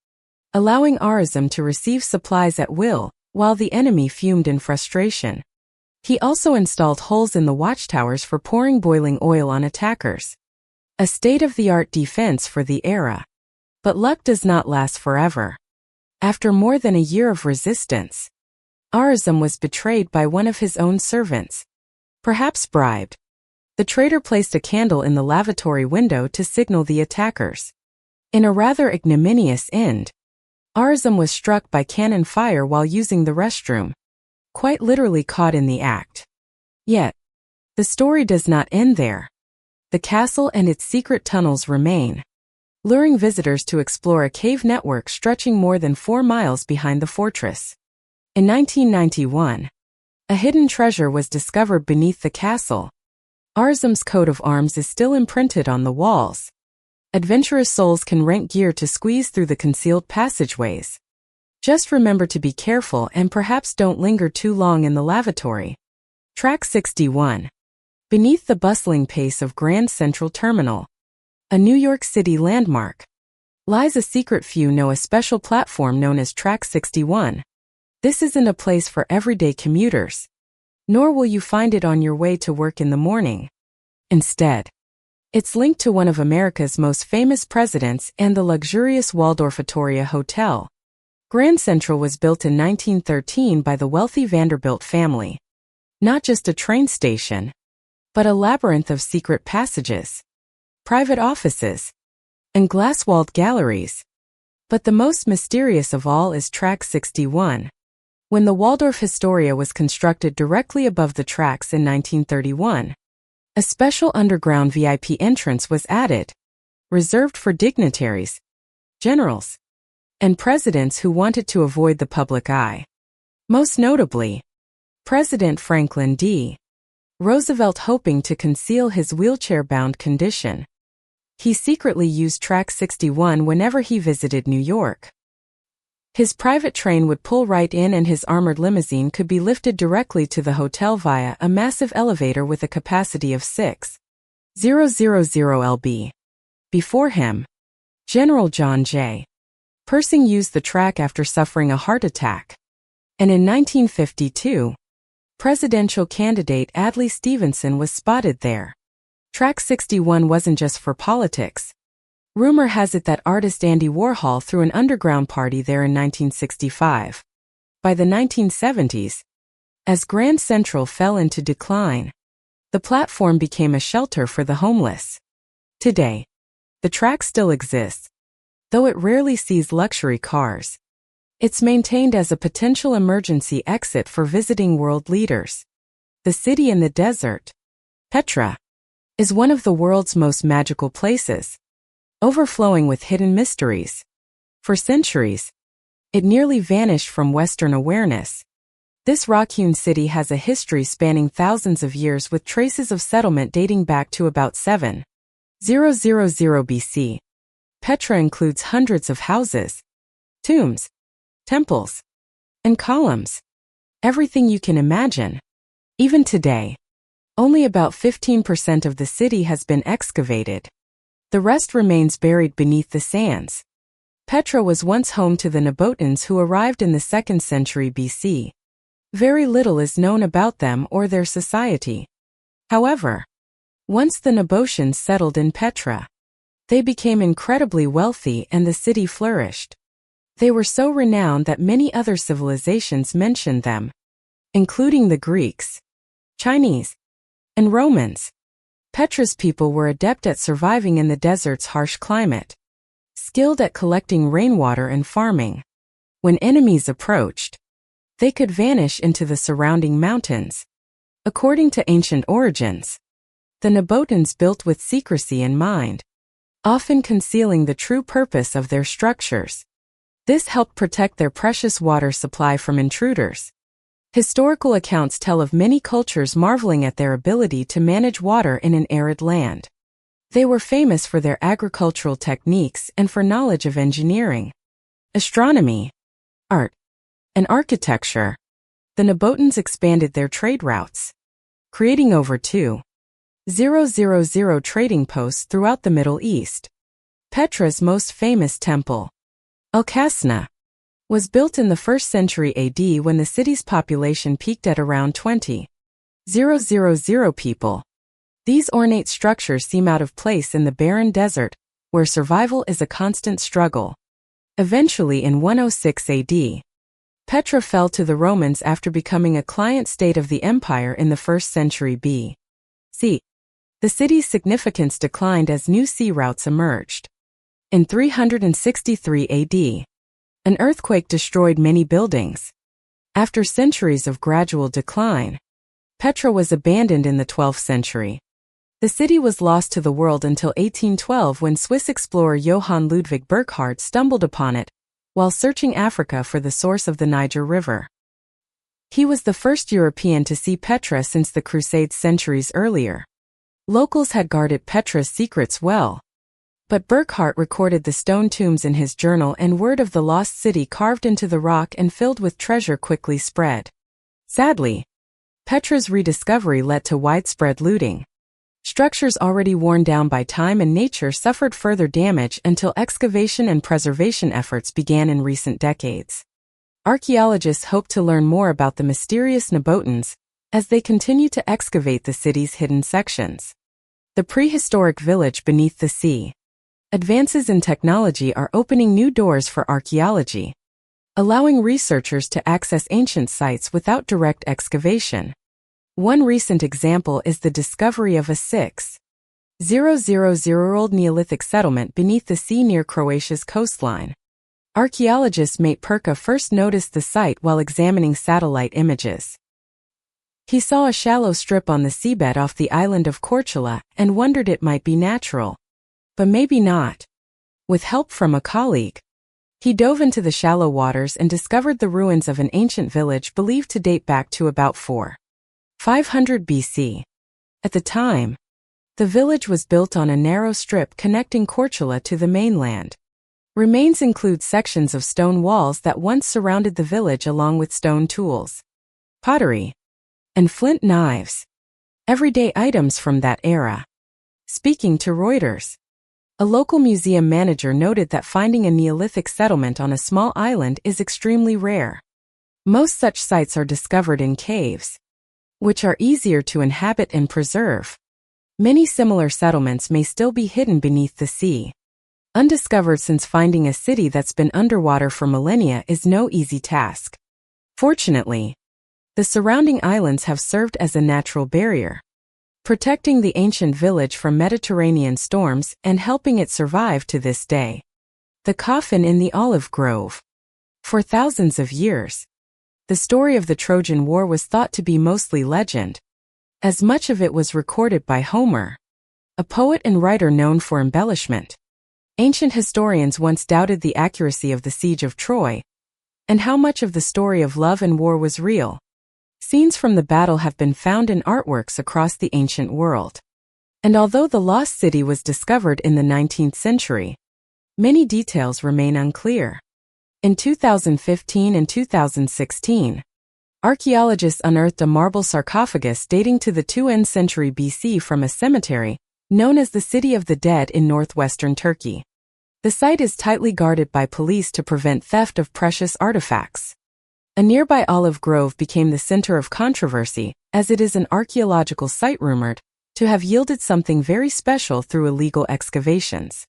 A: allowing Arzum to receive supplies at will, while the enemy fumed in frustration. He also installed holes in the watchtowers for pouring boiling oil on attackers. A state-of-the-art defense for the era. But luck does not last forever. After more than a year of resistance, Arzum was betrayed by one of his own servants. Perhaps bribed. The traitor placed a candle in the lavatory window to signal the attackers. In a rather ignominious end, Arzum was struck by cannon fire while using the restroom, quite literally caught in the act. Yet, the story does not end there. The castle and its secret tunnels remain, luring visitors to explore a cave network stretching more than 4 miles behind the fortress. In 1991, a hidden treasure was discovered beneath the castle. Arzum's coat of arms is still imprinted on the walls. Adventurous souls can rent gear to squeeze through the concealed passageways. Just remember to be careful and perhaps don't linger too long in the lavatory. Track 61. Beneath the bustling pace of Grand Central Terminal, a New York City landmark, lies a secret few know a special platform known as Track 61. This isn't a place for everyday commuters, nor will you find it on your way to work in the morning. Instead, it's linked to one of America's most famous presidents and the luxurious Waldorf Astoria Hotel. Grand Central was built in 1913 by the wealthy Vanderbilt family. Not just a train station, but a labyrinth of secret passages, private offices, and glass-walled galleries. But the most mysterious of all is Track 61. When the Waldorf Astoria was constructed directly above the tracks in 1931, a special underground VIP entrance was added, reserved for dignitaries, generals, and presidents who wanted to avoid the public eye. Most notably, President Franklin D. Roosevelt, hoping to conceal his wheelchair-bound condition. He secretly used Track 61 whenever he visited New York. His private train would pull right in and his armored limousine could be lifted directly to the hotel via a massive elevator with a capacity of 6,000 lb. Before him, General John J. Pershing used the track after suffering a heart attack. And in 1952, presidential candidate Adlai Stevenson was spotted there. Track 61 wasn't just for politics. Rumor has it that artist Andy Warhol threw an underground party there in 1965. By the 1970s, as Grand Central fell into decline, the platform became a shelter for the homeless. Today, the track still exists, though it rarely sees luxury cars. It's maintained as a potential emergency exit for visiting world leaders. The city in the desert, Petra, is one of the world's most magical places, overflowing with hidden mysteries. For centuries, it nearly vanished from Western awareness. This rock-hewn city has a history spanning thousands of years with traces of settlement dating back to about 7,000 BC. Petra includes hundreds of houses, tombs, temples, and columns. Everything you can imagine. Even today, only about 15% of the city has been excavated. The rest remains buried beneath the sands. Petra was once home to the Nabotans who arrived in the 2nd century BC. Very little is known about them or their society. However, once the Nabotans settled in Petra, they became incredibly wealthy and the city flourished. They were so renowned that many other civilizations mentioned them, including the Greeks, Chinese, and Romans. Petra's people were adept at surviving in the desert's harsh climate, skilled at collecting rainwater and farming. When enemies approached, they could vanish into the surrounding mountains. According to ancient origins, the Nabotans built with secrecy in mind, often concealing the true purpose of their structures. This helped protect their precious water supply from intruders. Historical accounts tell of many cultures marveling at their ability to manage water in an arid land. They were famous for their agricultural techniques and for knowledge of engineering, astronomy, art, and architecture. The Nabotans expanded their trade routes, creating over 2 trading posts throughout the Middle East. Petra's most famous temple, Al-Kasna, was built in the 1st century AD when the city's population peaked at around 20,000 people. These ornate structures seem out of place in the barren desert, where survival is a constant struggle. Eventually in 106 AD, Petra fell to the Romans after becoming a client state of the empire in the 1st century B.C. The city's significance declined as new sea routes emerged. In 363 AD, an earthquake destroyed many buildings. After centuries of gradual decline, Petra was abandoned in the 12th century. The city was lost to the world until 1812 when Swiss explorer Johann Ludwig Burckhardt stumbled upon it while searching Africa for the source of the Niger River. He was the first European to see Petra since the Crusades centuries earlier. Locals had guarded Petra's secrets well, but Burckhardt recorded the stone tombs in his journal, and word of the lost city carved into the rock and filled with treasure quickly spread. Sadly, Petra's rediscovery led to widespread looting. Structures already worn down by time and nature suffered further damage until excavation and preservation efforts began in recent decades. Archaeologists hope to learn more about the mysterious Nabotans as they continue to excavate the city's hidden sections. The prehistoric village beneath the sea. Advances in technology are opening new doors for archaeology, allowing researchers to access ancient sites without direct excavation. One recent example is the discovery of a 6,000-year-old Neolithic settlement beneath the sea near Croatia's coastline. Archaeologist Mate Perka first noticed the site while examining satellite images. He saw a shallow strip on the seabed off the island of Korčula and wondered it might be natural. But maybe not. With help from a colleague, he dove into the shallow waters and discovered the ruins of an ancient village believed to date back to about 4,500 BC. At the time, the village was built on a narrow strip connecting Korčula to the mainland. Remains include sections of stone walls that once surrounded the village along with stone tools, pottery, and flint knives, everyday items from that era. Speaking to Reuters, a local museum manager noted that finding a Neolithic settlement on a small island is extremely rare. Most such sites are discovered in caves, which are easier to inhabit and preserve. Many similar settlements may still be hidden beneath the sea, undiscovered, since finding a city that's been underwater for millennia is no easy task. Fortunately, the surrounding islands have served as a natural barrier, protecting the ancient village from Mediterranean storms and helping it survive to this day. The coffin in the olive grove. For thousands of years, the story of the Trojan War was thought to be mostly legend, as much of it was recorded by Homer, a poet and writer known for embellishment. Ancient historians once doubted the accuracy of the siege of Troy, and how much of the story of love and war was real. Scenes from the battle have been found in artworks across the ancient world. And although the lost city was discovered in the 19th century, many details remain unclear. In 2015 and 2016, archaeologists unearthed a marble sarcophagus dating to the 2nd century BC from a cemetery known as the City of the Dead in northwestern Turkey. The site is tightly guarded by police to prevent theft of precious artifacts. A nearby olive grove became the center of controversy, as it is an archaeological site rumored to have yielded something very special through illegal excavations.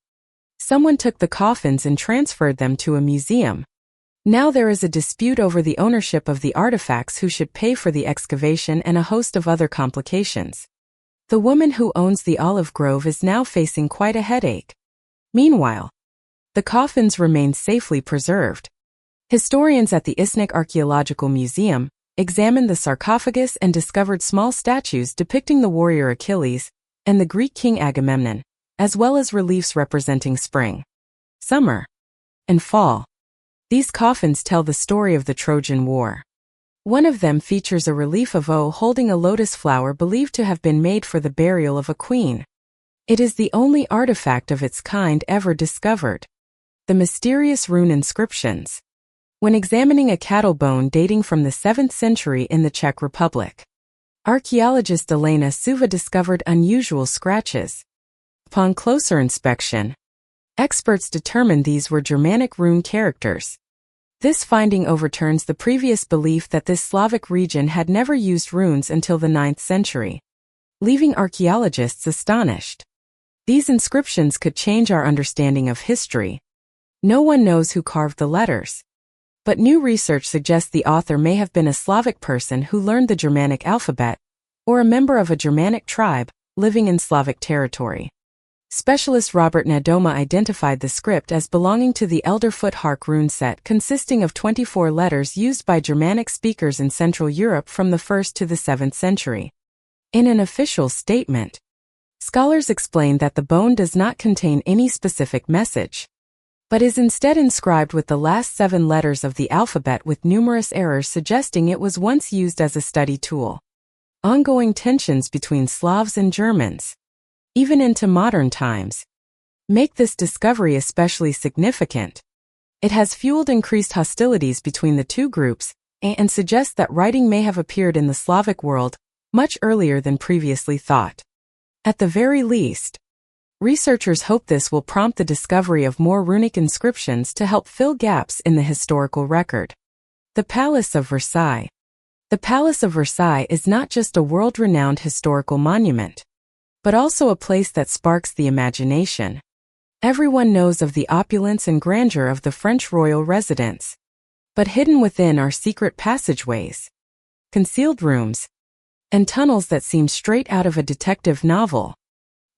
A: Someone took the coffins and transferred them to a museum. Now there is a dispute over the ownership of the artifacts, who should pay for the excavation, and a host of other complications. The woman who owns the olive grove is now facing quite a headache. Meanwhile, the coffins remain safely preserved. Historians at the Iznik Archaeological Museum examined the sarcophagus and discovered small statues depicting the warrior Achilles and the Greek king Agamemnon, as well as reliefs representing spring, summer, and fall. These coffins tell the story of the Trojan War. One of them features a relief of O holding a lotus flower believed to have been made for the burial of a queen. It is the only artifact of its kind ever discovered. The mysterious rune inscriptions. When examining a cattle bone dating from the 7th century in the Czech Republic, Archaeologist Elena Suva discovered unusual scratches. Upon closer inspection, experts determined these were Germanic rune characters. This finding overturns the previous belief that this Slavic region had never used runes until the 9th century, leaving archaeologists astonished. These inscriptions could change our understanding of history. No one knows who carved the letters, but new research suggests the author may have been a Slavic person who learned the Germanic alphabet, or a member of a Germanic tribe living in Slavic territory. Specialist Robert Nadoma identified the script as belonging to the Elder Foothark rune set consisting of 24 letters used by Germanic speakers in Central Europe from the 1st to the 7th century. In an official statement, scholars explain that the bone does not contain any specific message, but is instead inscribed with the last 7 letters of the alphabet with numerous errors suggesting it was once used as a study tool. Ongoing tensions between Slavs and Germans, even into modern times, make this discovery especially significant. It has fueled increased hostilities between the two groups and suggests that writing may have appeared in the Slavic world much earlier than previously thought. At the very least, researchers hope this will prompt the discovery of more runic inscriptions to help fill gaps in the historical record. The Palace of Versailles. The Palace of Versailles is not just a world-renowned historical monument, but also a place that sparks the imagination. Everyone knows of the opulence and grandeur of the French royal residence, but hidden within are secret passageways, concealed rooms, and tunnels that seem straight out of a detective novel.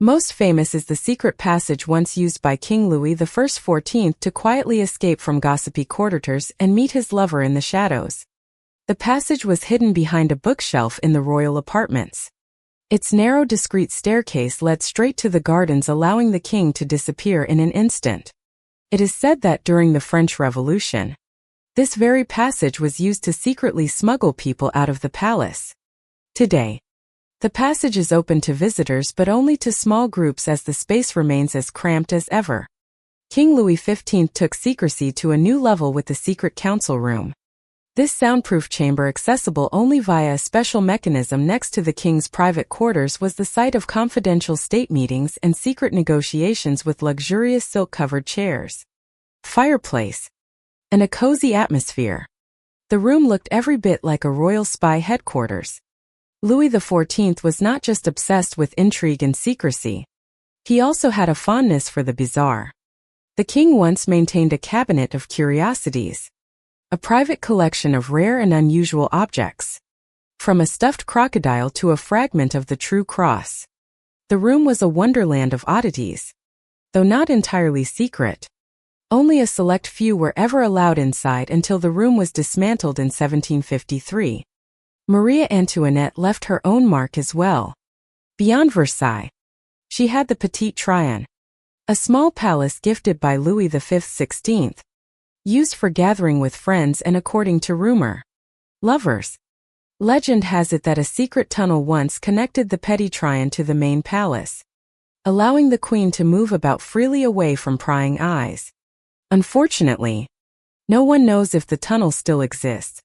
A: Most famous is the secret passage once used by King Louis XIV to quietly escape from gossipy courtiers and meet his lover in the shadows. The passage was hidden behind a bookshelf in the royal apartments. Its narrow, discreet staircase led straight to the gardens, allowing the king to disappear in an instant. It is said that during the French Revolution, this very passage was used to secretly smuggle people out of the palace. Today, the passage is open to visitors but only to small groups as the space remains as cramped as ever. King Louis XV took secrecy to a new level with the secret council room. This soundproof chamber, accessible only via a special mechanism next to the king's private quarters, was the site of confidential state meetings and secret negotiations with luxurious silk-covered chairs, fireplace, and a cozy atmosphere. The room looked every bit like a royal spy headquarters. Louis XIV was not just obsessed with intrigue and secrecy. He also had a fondness for the bizarre. The king once maintained a cabinet of curiosities, a private collection of rare and unusual objects, from a stuffed crocodile to a fragment of the True Cross. The room was a wonderland of oddities, though not entirely secret. Only a select few were ever allowed inside until the room was dismantled in 1753. Maria Antoinette left her own mark as well. Beyond Versailles, she had the Petit Trône, a small palace gifted by Louis XVI, used for gathering with friends and, according to rumor, lovers. Legend has it that a secret tunnel once connected the Petit Trône to the main palace, allowing the queen to move about freely away from prying eyes. Unfortunately, no one knows if the tunnel still exists.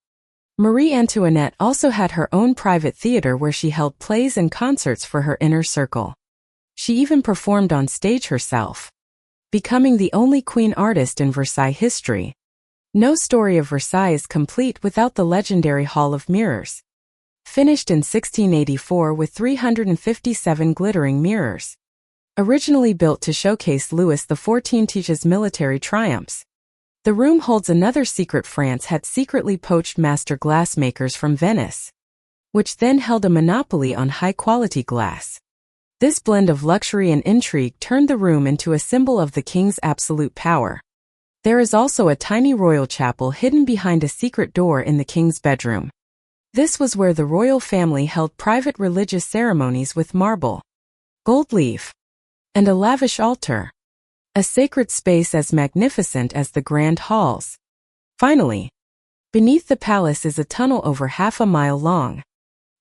A: Marie Antoinette also had her own private theater where she held plays and concerts for her inner circle. She even performed on stage herself, becoming the only queen artist in Versailles history. No story of Versailles is complete without the legendary Hall of Mirrors, finished in 1684 with 357 glittering mirrors. Originally built to showcase Louis XIV's military triumphs, the room holds another secret. France had secretly poached master glassmakers from Venice, which then held a monopoly on high-quality glass. This blend of luxury and intrigue turned the room into a symbol of the king's absolute power. There is also a tiny royal chapel hidden behind a secret door in the king's bedroom. This was where the royal family held private religious ceremonies with marble, gold leaf, and a lavish altar, a sacred space as magnificent as the grand halls. Finally, beneath the palace is a tunnel over half a mile long,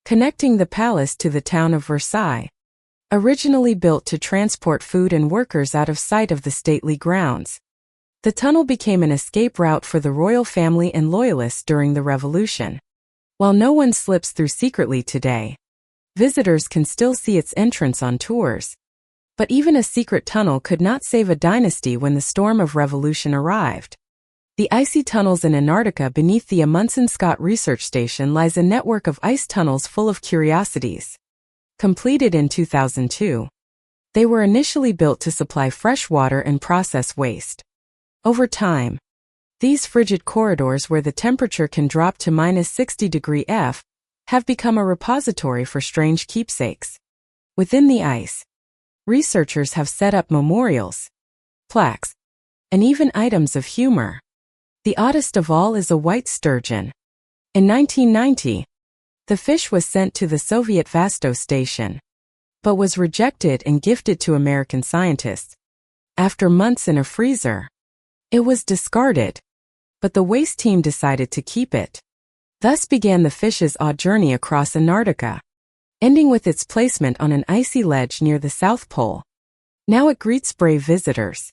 A: connecting the palace to the town of Versailles. Originally built to transport food and workers out of sight of the stately grounds, the tunnel became an escape route for the royal family and loyalists during the Revolution. While no one slips through secretly today, Visitors can still see its entrance on tours. But even a secret tunnel could not save a dynasty when the storm of revolution arrived. The icy tunnels in Antarctica beneath the Amundsen Scott Research Station lies a network of ice tunnels full of curiosities. Completed in 2002, they were initially built to supply fresh water and process waste. Over time, these frigid corridors where the temperature can drop to -60°F have become a repository for strange keepsakes. Within the ice, researchers have set up memorials, plaques, and even items of humor. The oddest of all is a white sturgeon. In 1990, the fish was sent to the Soviet Vostok station, but was rejected and gifted to American scientists. After months in a freezer, it was discarded, but the waste team decided to keep it. Thus began the fish's odd journey across Antarctica, ending with its placement on an icy ledge near the South Pole. Now it greets brave visitors,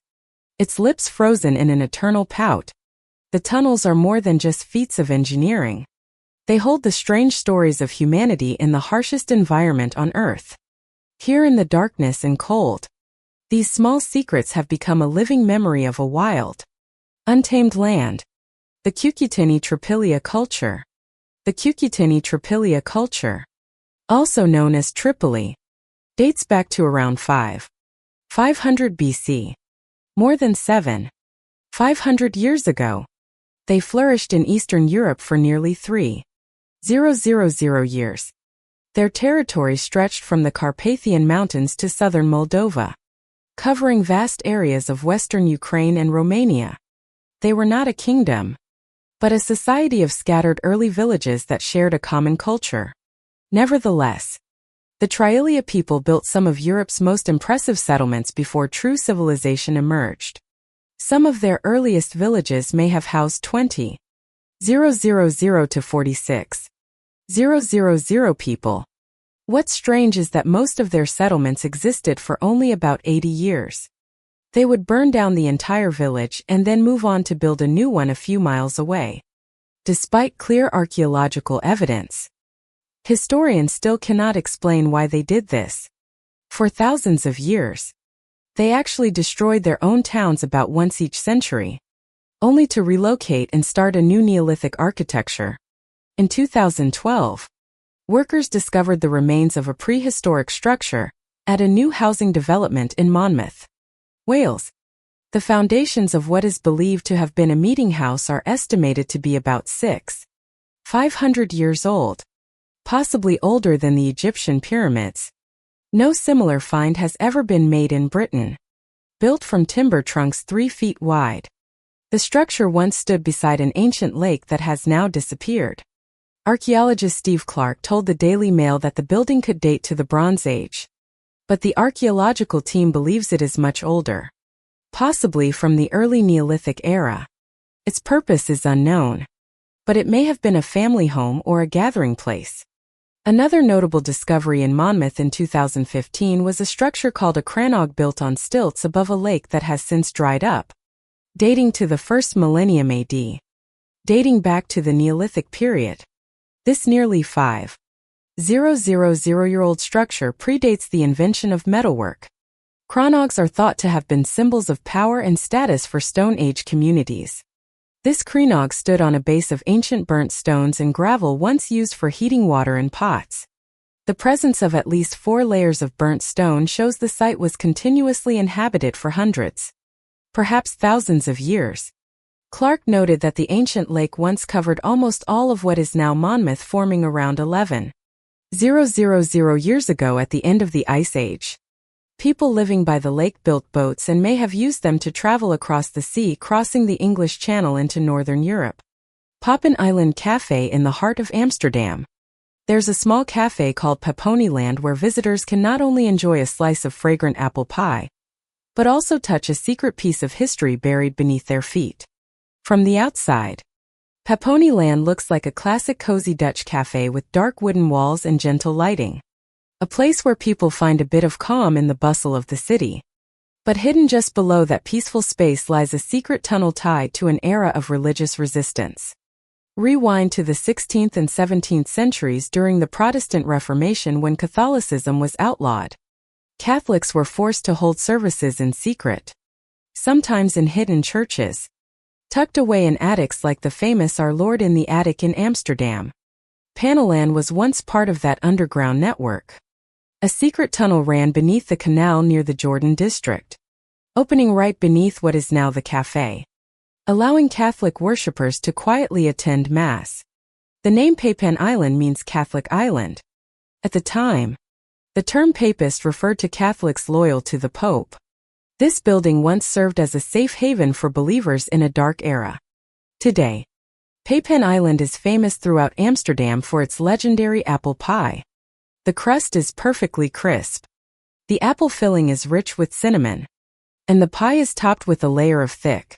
A: its lips frozen in an eternal pout. The tunnels are more than just feats of engineering. They hold the strange stories of humanity in the harshest environment on Earth. Here in the darkness and cold, these small secrets have become a living memory of a wild, untamed land. The Cucuteni Tripilia culture. The Cucuteni Tripilia culture, also known as Tripoli, dates back to around 500 BC. More than 500 years ago, they flourished in Eastern Europe for nearly 3,000 years. Their territory stretched from the Carpathian Mountains to southern Moldova, covering vast areas of western Ukraine and Romania. They were not a kingdom, but a society of scattered early villages that shared a common culture. Nevertheless, the Trialia people built some of Europe's most impressive settlements before true civilization emerged. Some of their earliest villages may have housed 20,000 to 46,000 people. What's strange is that most of their settlements existed for only about 80 years. They would burn down the entire village and then move on to build a new one a few miles away. Despite clear archaeological evidence, historians still cannot explain why they did this. For thousands of years, they actually destroyed their own towns about once each century, only to relocate and start a new Neolithic architecture. In 2012, workers discovered the remains of a prehistoric structure at a new housing development in Monmouth, Wales. The foundations of what is believed to have been a meeting house are estimated to be about 500 years old, possibly older than the Egyptian pyramids. No similar find has ever been made in Britain. Built from timber trunks 3 feet wide, the structure once stood beside an ancient lake that has now disappeared. Archaeologist Steve Clark told the Daily Mail that the building could date to the Bronze Age, but the archaeological team believes it is much older, possibly from the early Neolithic era. Its purpose is unknown, but it may have been a family home or a gathering place. Another notable discovery in Monmouth in 2015 was a structure called a crannog built on stilts above a lake that has since dried up, dating to the first millennium AD. Dating back to the Neolithic period, this nearly 5,000-year-old structure predates the invention of metalwork. Crannogs are thought to have been symbols of power and status for Stone Age communities. This crannog stood on a base of ancient burnt stones and gravel once used for heating water in pots. The presence of at least 4 layers of burnt stone shows the site was continuously inhabited for hundreds, perhaps thousands of years. Clark noted that the ancient lake once covered almost all of what is now Monmouth, forming around 11,000 years ago at the end of the Ice Age. People living by the lake built boats and may have used them to travel across the sea, crossing the English Channel into northern Europe. Poppen Island Café in the heart of Amsterdam. There's a small cafe called Paponiland where visitors can not only enjoy a slice of fragrant apple pie, but also touch a secret piece of history buried beneath their feet. From the outside, Paponiland looks like a classic cozy Dutch cafe with dark wooden walls and gentle lighting. A place where people find a bit of calm in the bustle of the city. But hidden just below that peaceful space lies a secret tunnel tied to an era of religious resistance. Rewind to the 16th and 17th centuries during the Protestant Reformation when Catholicism was outlawed. Catholics were forced to hold services in secret, sometimes in hidden churches, tucked away in attics like the famous Our Lord in the Attic in Amsterdam. Panelaan was once part of that underground network. A secret tunnel ran beneath the canal near the Jordan district, opening right beneath what is now the cafe, allowing Catholic worshippers to quietly attend Mass. The name Peypan Island means Catholic Island. At the time, the term Papist referred to Catholics loyal to the Pope. This building once served as a safe haven for believers in a dark era. Today, Peypan Island is famous throughout Amsterdam for its legendary apple pie. The crust is perfectly crisp. The apple filling is rich with cinnamon, and the pie is topped with a layer of thick,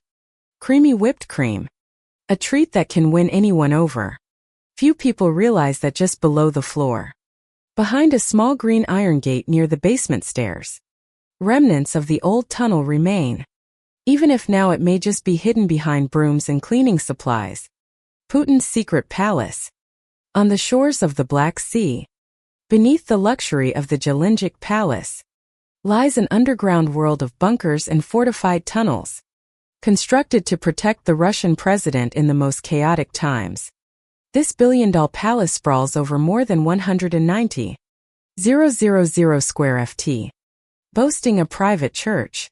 A: creamy whipped cream, a treat that can win anyone over. Few people realize that just below the floor, behind a small green iron gate near the basement stairs, remnants of the old tunnel remain. Even if now it may just be hidden behind brooms and cleaning supplies. Putin's secret palace. On the shores of the Black Sea, beneath the luxury of the Jelinjik Palace, lies an underground world of bunkers and fortified tunnels, constructed to protect the Russian president in the most chaotic times. This billion-dollar palace sprawls over more than 190,000 square ft, boasting a private church,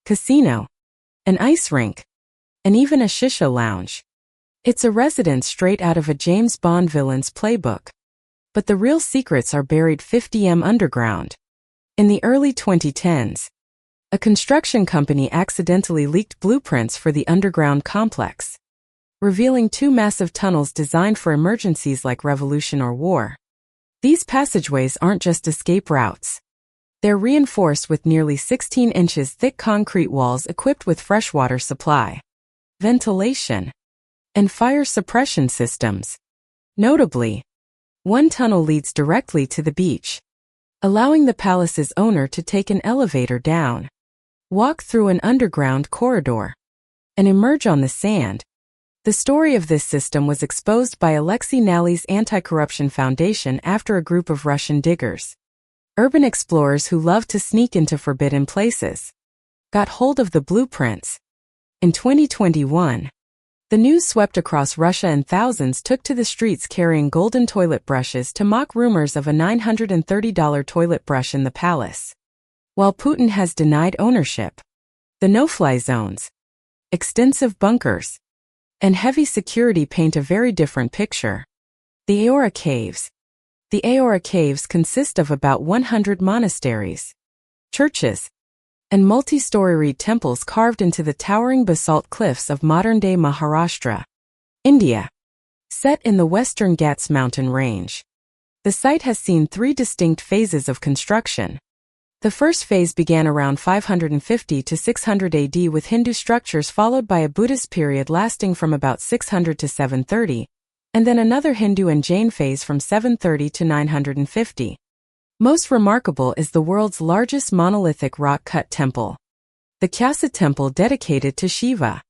A: casino, an ice rink, and even a shisha lounge. It's a residence straight out of a James Bond villain's playbook. But the real secrets are buried 50 m underground. In the early 2010s, a construction company accidentally leaked blueprints for the underground complex, revealing 2 massive tunnels designed for emergencies like revolution or war. These passageways aren't just escape routes. They're reinforced with nearly 16 inches thick concrete walls equipped with freshwater supply, ventilation, and fire suppression systems. Notably, one tunnel leads directly to the beach, allowing the palace's owner to take an elevator down, walk through an underground corridor, and emerge on the sand. The story of this system was exposed by Alexei Naly's Anti-Corruption Foundation after a group of Russian diggers, urban explorers who love to sneak into forbidden places, got hold of the blueprints. In 2021, the news swept across Russia and thousands took to the streets carrying golden toilet brushes to mock rumors of a $930 toilet brush in the palace. While Putin has denied ownership, the no-fly zones, extensive bunkers, and heavy security paint a very different picture. The Aora Caves. The Aora Caves consist of about 100 monasteries, churches, and multi-story temples carved into the towering basalt cliffs of modern-day Maharashtra, India. Set in the western Ghats mountain range, the site has seen 3 distinct phases of construction. The first phase began around 550 to 600 AD with Hindu structures, followed by a Buddhist period lasting from about 600 to 730, and then another Hindu and Jain phase from 730 to 950. Most remarkable is the world's largest monolithic rock-cut temple, the Kyasa Temple dedicated to Shiva.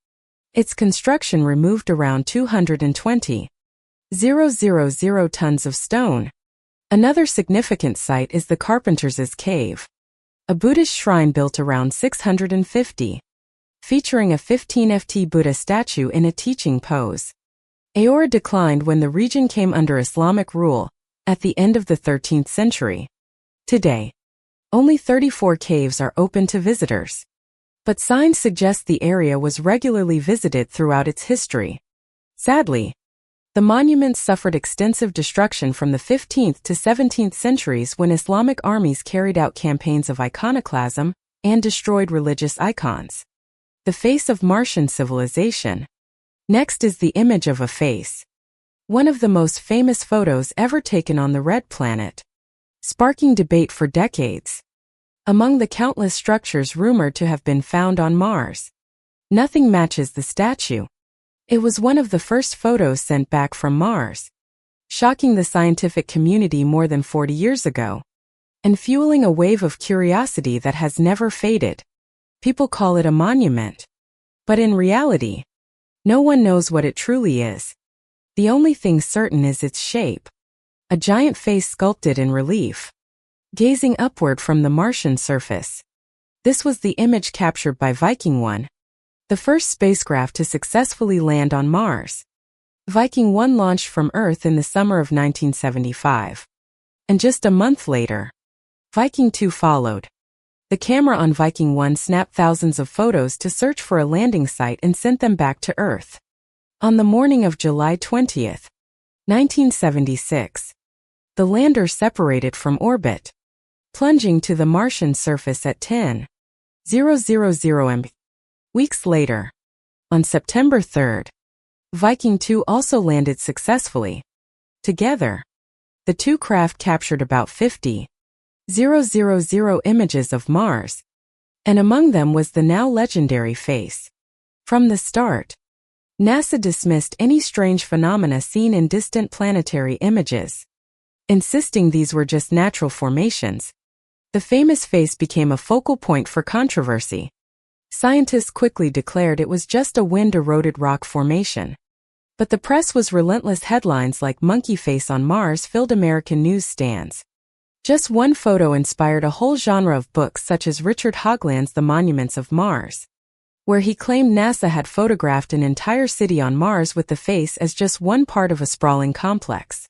A: Its construction removed around 220,000 tons of stone. Another significant site is the Carpenter's Cave, a Buddhist shrine built around 650, featuring a 15 ft Buddha statue in a teaching pose. Aora declined when the region came under Islamic rule at the end of the 13th century. Today, only 34 caves are open to visitors, but signs suggest the area was regularly visited throughout its history. Sadly, the monuments suffered extensive destruction from the 15th to 17th centuries when Islamic armies carried out campaigns of iconoclasm and destroyed religious icons. The face of Martian civilization. Next is the image of a face, one of the most famous photos ever taken on the Red Planet, sparking debate for decades. Among the countless structures rumored to have been found on Mars, nothing matches the statue. It was one of the first photos sent back from Mars, shocking the scientific community more than 40 years ago, and fueling a wave of curiosity that has never faded. People call it a monument, but in reality, no one knows what it truly is. The only thing certain is its shape. A giant face sculpted in relief, gazing upward from the Martian surface. This was the image captured by Viking 1, the first spacecraft to successfully land on Mars. Viking 1 launched from Earth in the summer of 1975. And just a month later, Viking 2 followed. The camera on Viking 1 snapped thousands of photos to search for a landing site and sent them back to Earth. On the morning of July 20, 1976, the lander separated from orbit, plunging to the Martian surface at 10,000 m. Weeks later, on September 3, Viking 2 also landed successfully. Together, the two craft captured about 50,000 images of Mars, and among them was the now legendary face. From the start, NASA dismissed any strange phenomena seen in distant planetary images, insisting these were just natural formations. The famous face became a focal point for controversy. Scientists quickly declared it was just a wind-eroded rock formation. But the press was relentless. Headlines like "Monkey Face on Mars" filled American newsstands. Just one photo inspired a whole genre of books such as Richard Hoagland's The Monuments of Mars, where he claimed NASA had photographed an entire city on Mars with the face as just one part of a sprawling complex.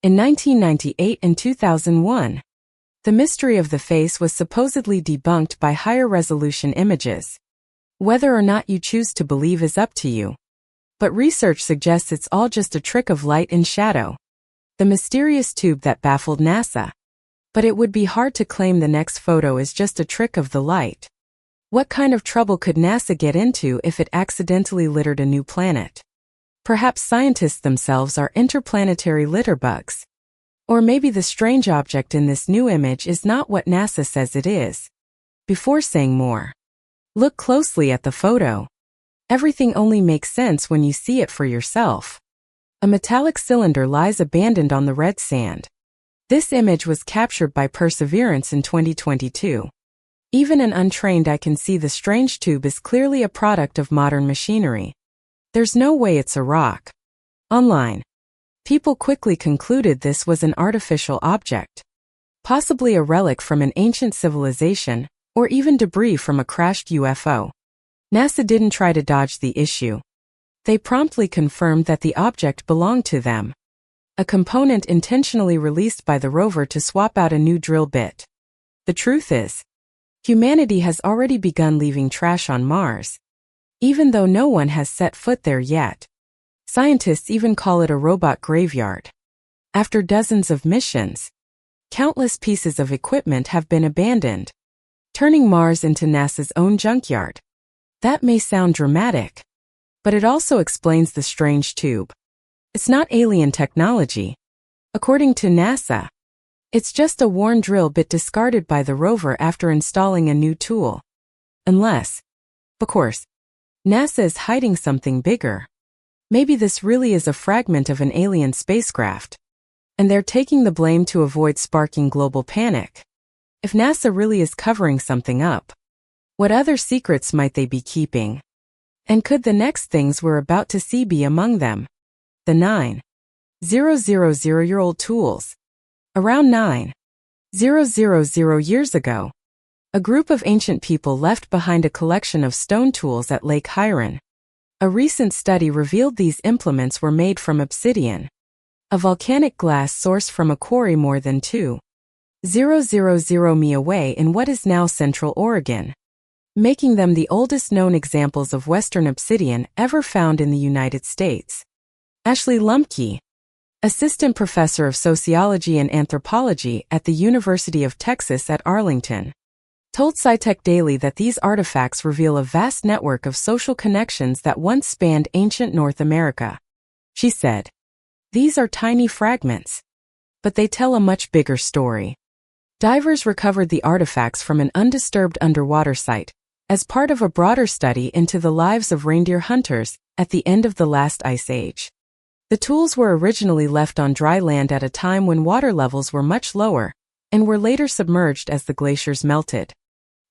A: In 1998 and 2001, the mystery of the face was supposedly debunked by higher-resolution images. Whether or not you choose to believe is up to you. But research suggests it's all just a trick of light and shadow, the mysterious tube that baffled NASA. But it would be hard to claim the next photo is just a trick of the light. What kind of trouble could NASA get into if it accidentally littered a new planet? Perhaps scientists themselves are interplanetary litterbugs. Or maybe the strange object in this new image is not what NASA says it is. Before saying more, look closely at the photo. Everything only makes sense when you see it for yourself. A metallic cylinder lies abandoned on the red sand. This image was captured by Perseverance in 2022. Even an untrained eye can see the strange tube is clearly a product of modern machinery. There's no way it's a rock. Online, people quickly concluded this was an artificial object, possibly a relic from an ancient civilization, or even debris from a crashed UFO. NASA didn't try to dodge the issue. They promptly confirmed that the object belonged to them, a component intentionally released by the rover to swap out a new drill bit. The truth is, humanity has already begun leaving trash on Mars, even though no one has set foot there yet. Scientists even call it a robot graveyard. After dozens of missions, countless pieces of equipment have been abandoned, turning Mars into NASA's own junkyard. That may sound dramatic, but it also explains the strange tube. It's not alien technology. According to NASA, it's just a worn drill bit discarded by the rover after installing a new tool. Unless, of course, NASA is hiding something bigger. Maybe this really is a fragment of an alien spacecraft, and they're taking the blame to avoid sparking global panic. If NASA really is covering something up, what other secrets might they be keeping? And could the next things we're about to see be among them? The 9,000-year-old tools. Around 9,000 years ago, a group of ancient people left behind a collection of stone tools at Lake Huron. A recent study revealed these implements were made from obsidian, a volcanic glass sourced from a quarry more than 2,000 mi away in what is now Central Oregon, making them the oldest known examples of Western obsidian ever found in the United States. Ashley Lumpke, assistant professor of sociology and anthropology at the University of Texas at Arlington, told SciTech Daily that these artifacts reveal a vast network of social connections that once spanned ancient North America. She said, "These are tiny fragments, but they tell a much bigger story." Divers recovered the artifacts from an undisturbed underwater site as part of a broader study into the lives of reindeer hunters at the end of the last ice age. The tools were originally left on dry land at a time when water levels were much lower and were later submerged as the glaciers melted.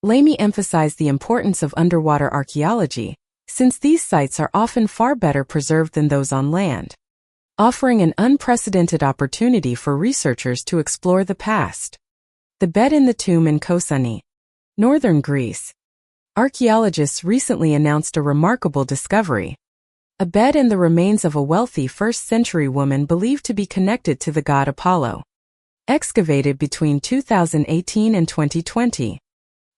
A: Lamy emphasized the importance of underwater archaeology, since these sites are often far better preserved than those on land. offering an unprecedented opportunity for researchers to explore the past. The bed in the tomb in Kosani, northern Greece. Archaeologists recently announced a remarkable discovery. A bed and the remains of a wealthy first-century woman believed to be connected to the god Apollo. Excavated between 2018 and 2020.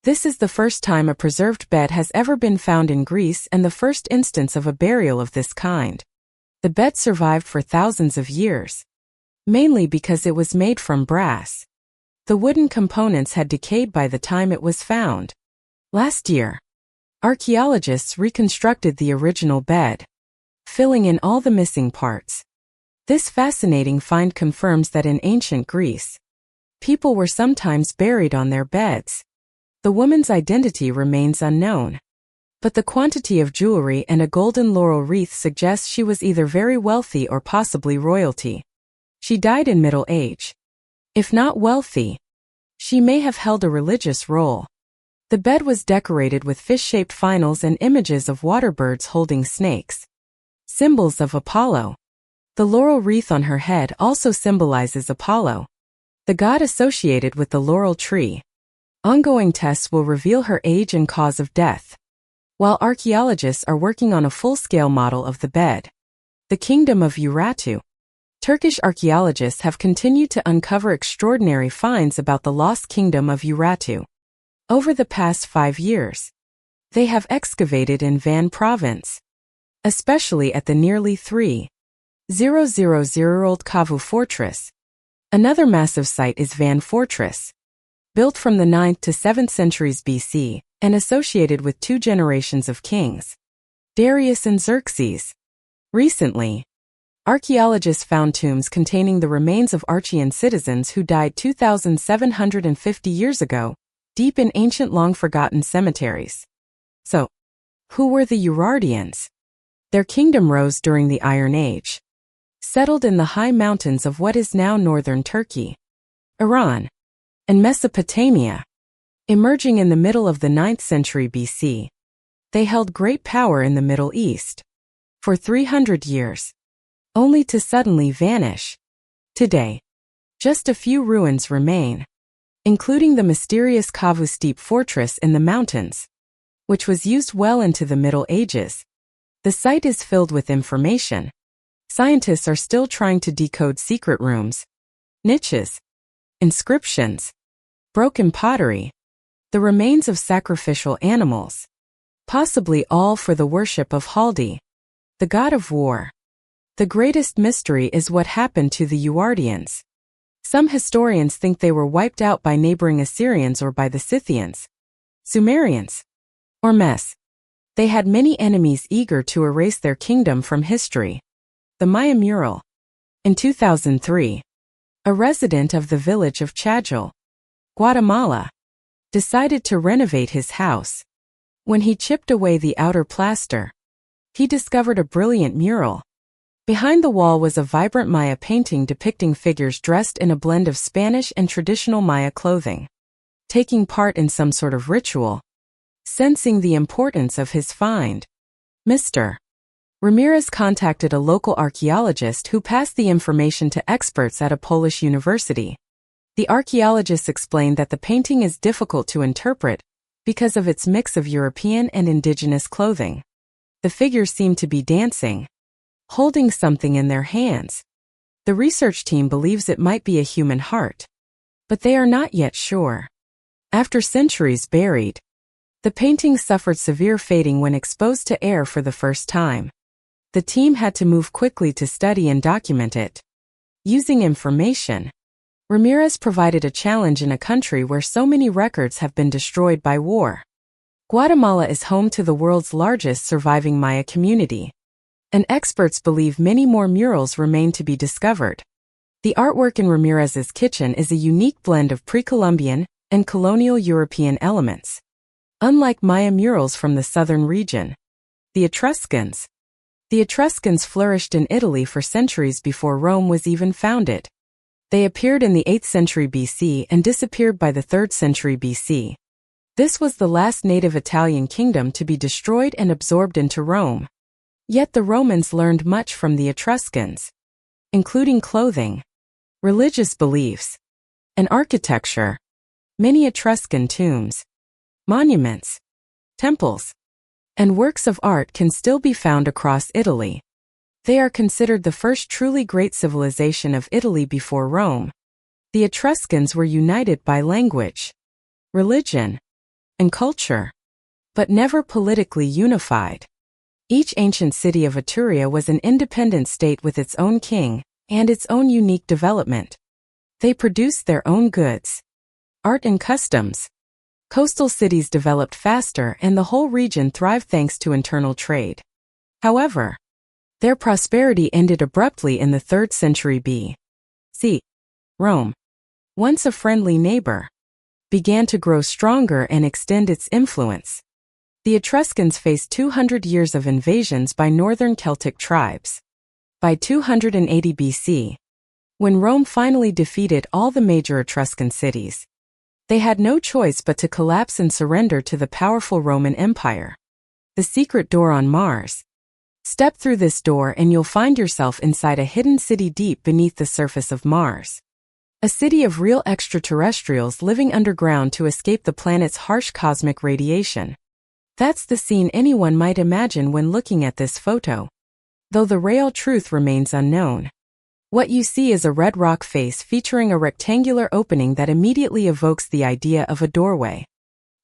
A: This is the first time a preserved bed has ever been found in Greece and the first instance of a burial of this kind. The bed survived for thousands of years, mainly because it was made from brass. The wooden components had decayed by the time it was found. Last year, archaeologists reconstructed the original bed, filling in all the missing parts. This fascinating find confirms that in ancient Greece, people were sometimes buried on their beds. The woman's identity remains unknown, but the quantity of jewelry and a golden laurel wreath suggests she was either very wealthy or possibly royalty. She died in middle age. If not wealthy, she may have held a religious role. The bed was decorated with fish-shaped finals and images of water birds holding snakes, symbols of Apollo. The laurel wreath on her head also symbolizes Apollo, the god associated with the laurel tree. Ongoing tests will reveal her age and cause of death, while archaeologists are working on a full-scale model of the bed. The Kingdom of Urartu. Turkish archaeologists have continued to uncover extraordinary finds about the lost Kingdom of Urartu. Over the past 5 years, they have excavated in Van Province, especially at the nearly 3,000-year-old Kavu Fortress. Another massive site is Van Fortress, built from the 9th to 7th centuries BC and associated with 2 generations of kings, Darius and Xerxes. Recently, archaeologists found tombs containing the remains of Archean citizens who died 2,750 years ago, deep in ancient long-forgotten cemeteries. So, who were the Urartians? Their kingdom rose during the Iron Age, settled in the high mountains of what is now northern Turkey, Iran, and Mesopotamia. Emerging in the middle of the 9th century BC, they held great power in the Middle East for 300 years, only to suddenly vanish. Today, just a few ruins remain, including the mysterious Kavu Steep Fortress in the mountains, which was used well into the Middle Ages. The site is filled with information. Scientists are still trying to decode secret rooms, niches, inscriptions, broken pottery, the remains of sacrificial animals, possibly all for the worship of Haldi, the god of war. The greatest mystery is what happened to the Urartians. Some historians think they were wiped out by neighboring Assyrians or by the Scythians, Sumerians, or Mes. They had many enemies eager to erase their kingdom from history. The Maya mural. In 2003, a resident of the village of Chajal, Guatemala, decided to renovate his house. When he chipped away the outer plaster, he discovered a brilliant mural. Behind the wall was a vibrant Maya painting depicting figures dressed in a blend of Spanish and traditional Maya clothing, taking part in some sort of ritual. Sensing the importance of his find, Mr. Ramirez contacted a local archaeologist who passed the information to experts at a Polish university. The archaeologist explained that the painting is difficult to interpret because of its mix of European and indigenous clothing. The figures seem to be dancing, holding something in their hands. The research team believes it might be a human heart, but they are not yet sure. After centuries buried, the painting suffered severe fading when exposed to air for the first time. The team had to move quickly to study and document it. Using information, Ramirez provided a challenge in a country where so many records have been destroyed by war. Guatemala is home to the world's largest surviving Maya community, and experts believe many more murals remain to be discovered. The artwork in Ramirez's kitchen is a unique blend of pre-Columbian and colonial European elements. Unlike Maya murals from the southern region, the Etruscans flourished in Italy for centuries before Rome was even founded. They appeared in the 8th century BC and disappeared by the 3rd century BC. This was the last native Italian kingdom to be destroyed and absorbed into Rome. Yet the Romans learned much from the Etruscans. including clothing, religious beliefs, and architecture. Many Etruscan tombs, monuments, temples, and works of art can still be found across Italy. They are considered the first truly great civilization of Italy before Rome. The Etruscans were united by language, religion, and culture, but never politically unified. Each ancient city of Etruria was an independent state with its own king and its own unique development. They produced their own goods, art and customs. Coastal cities developed faster and the whole region thrived thanks to internal trade. However, their prosperity ended abruptly in the 3rd century B.C. Rome, once a friendly neighbor, began to grow stronger and extend its influence. The Etruscans faced 200 years of invasions by northern Celtic tribes. By 280 BC, when Rome finally defeated all the major Etruscan cities, they had no choice but to collapse and surrender to the powerful Roman Empire. The secret door on Mars. Step through this door and you'll find yourself inside a hidden city deep beneath the surface of Mars. A city of real extraterrestrials living underground to escape the planet's harsh cosmic radiation. That's the scene anyone might imagine when looking at this photo, though the real truth remains unknown. What you see is a red rock face featuring a rectangular opening that immediately evokes the idea of a doorway.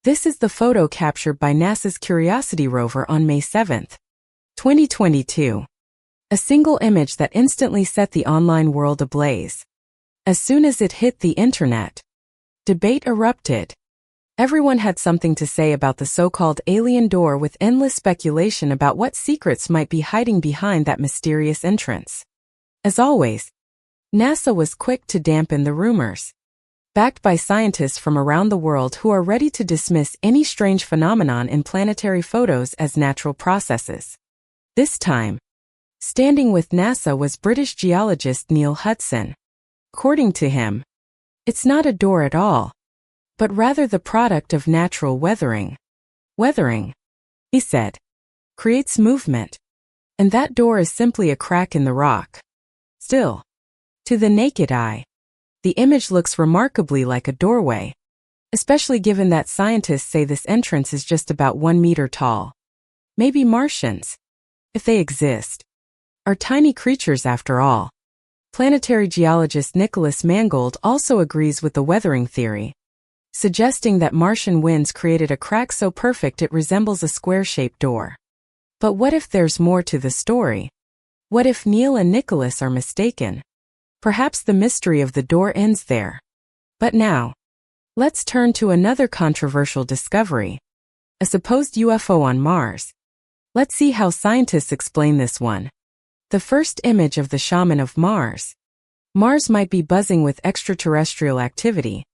A: This is the photo captured by NASA's Curiosity rover on May 7, 2022. A single image that instantly set the online world ablaze. As soon as it hit the internet, debate erupted. Everyone had something to say about the so-called alien door, with endless speculation about what secrets might be hiding behind that mysterious entrance. As always, NASA was quick to dampen the rumors. Backed by scientists from around the world who are ready to dismiss any strange phenomenon in planetary photos as natural processes. This time, standing with NASA was British geologist Neil Hudson. According to him, it's not a door at all, but rather the product of natural weathering. Weathering, he said, creates movement, and that door is simply a crack in the rock. Still, to the naked eye, the image looks remarkably like a doorway, especially given that scientists say this entrance is just about 1 meter tall. Maybe Martians, if they exist, are tiny creatures after all. Planetary geologist Nicholas Mangold also agrees with the weathering theory, suggesting that Martian winds created a crack so perfect it resembles a square-shaped door. But what if there's more to the story? What if Neil and Nicholas are mistaken? Perhaps the mystery of the door ends there. But now, let's turn to another controversial discovery. A supposed UFO on Mars. Let's see how scientists explain this one. The first image of the shaman of Mars. Mars might be buzzing with extraterrestrial activity.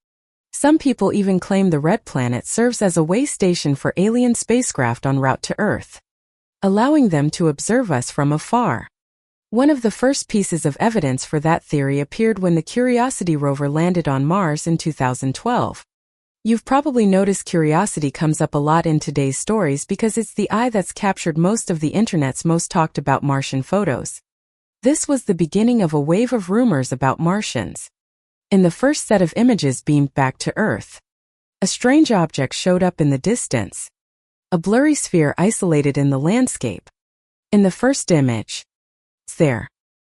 A: Some people even claim the red planet serves as a way station for alien spacecraft en route to Earth, allowing them to observe us from afar. One of the first pieces of evidence for that theory appeared when the Curiosity rover landed on Mars in 2012. You've probably noticed Curiosity comes up a lot in today's stories because it's the eye that's captured most of the internet's most talked about Martian photos. This was the beginning of a wave of rumors about Martians. In the first set of images beamed back to Earth, a strange object showed up in the distance. A blurry sphere isolated in the landscape. In the first image, it's there.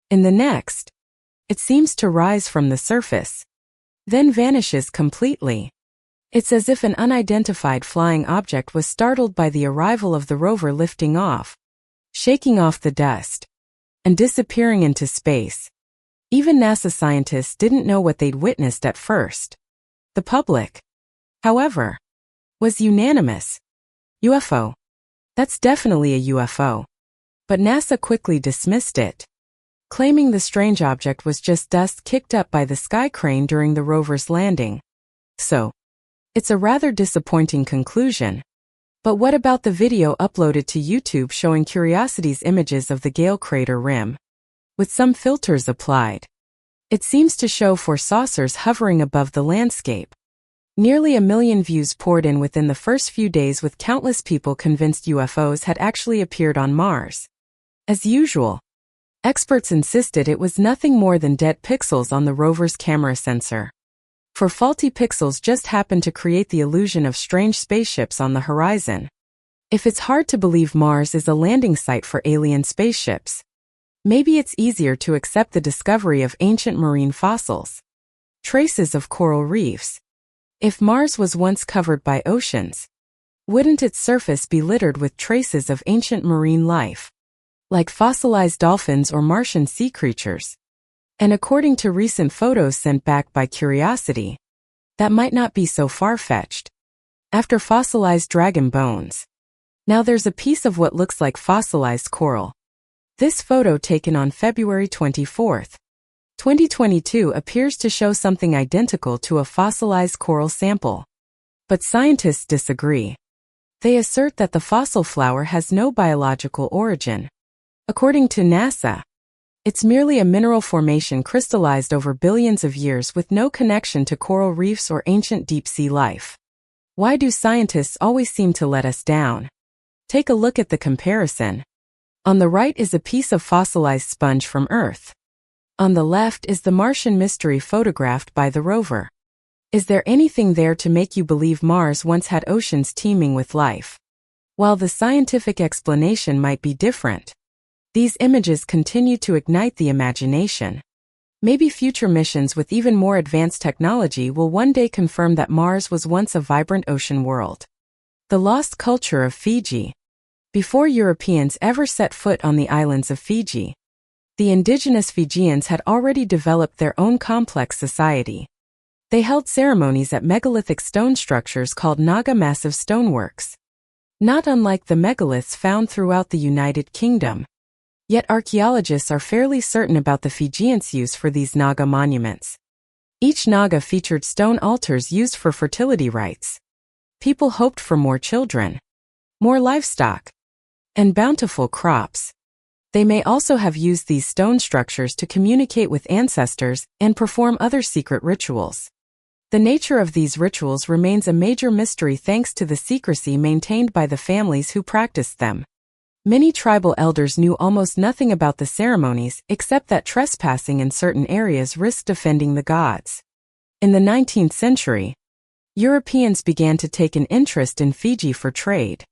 A: In the next, it seems to rise from the surface, then vanishes completely. It's as if an unidentified flying object was startled by the arrival of the rover lifting off, shaking off the dust, and disappearing into space. Even NASA scientists didn't know what they'd witnessed at first. The public, however, was unanimous. UFO. That's definitely a UFO. But NASA quickly dismissed it, claiming the strange object was just dust kicked up by the sky crane during the rover's landing. So, it's a rather disappointing conclusion. But what about the video uploaded to YouTube showing Curiosity's images of the Gale crater rim, with some filters applied? It seems to show 4 saucers hovering above the landscape. Nearly 1 million views poured in within the first few days, with countless people convinced UFOs had actually appeared on Mars. As usual, Experts insisted it was nothing more than dead pixels on the rover's camera sensor. For faulty pixels just happened to create the illusion of strange spaceships on the horizon. If it's hard to believe Mars is a landing site for alien spaceships, maybe it's easier to accept the discovery of ancient marine fossils. Traces of coral reefs. If Mars was once covered by oceans, wouldn't its surface be littered with traces of ancient marine life, like fossilized dolphins or Martian sea creatures? And according to recent photos sent back by Curiosity, that might not be so far-fetched. After fossilized dragon bones, now there's a piece of what looks like fossilized coral. This photo, taken on February 24, 2022, appears to show something identical to a fossilized coral sample. But scientists disagree. They assert that the fossil flower has no biological origin. According to NASA, it's merely a mineral formation crystallized over billions of years with no connection to coral reefs or ancient deep-sea life. Why do scientists always seem to let us down? Take a look at the comparison. On the right is a piece of fossilized sponge from Earth. On the left is the Martian mystery photographed by the rover. Is there anything there to make you believe Mars once had oceans teeming with life? While the scientific explanation might be different, these images continue to ignite the imagination. Maybe future missions with even more advanced technology will one day confirm that Mars was once a vibrant ocean world. The lost culture of Fiji. Before Europeans ever set foot on the islands of Fiji, the indigenous Fijians had already developed their own complex society. They held ceremonies at megalithic stone structures called Naga massive stoneworks, not unlike the megaliths found throughout the United Kingdom. Yet archaeologists are fairly certain about the Fijians' use for these Naga monuments. Each Naga featured stone altars used for fertility rites. People hoped for more children, more livestock, and bountiful crops. They may also have used these stone structures to communicate with ancestors and perform other secret rituals. The nature of these rituals remains a major mystery thanks to the secrecy maintained by the families who practiced them. Many tribal elders knew almost nothing about the ceremonies except that trespassing in certain areas risked offending the gods. In the 19th century, Europeans began to take an interest in Fiji for trade.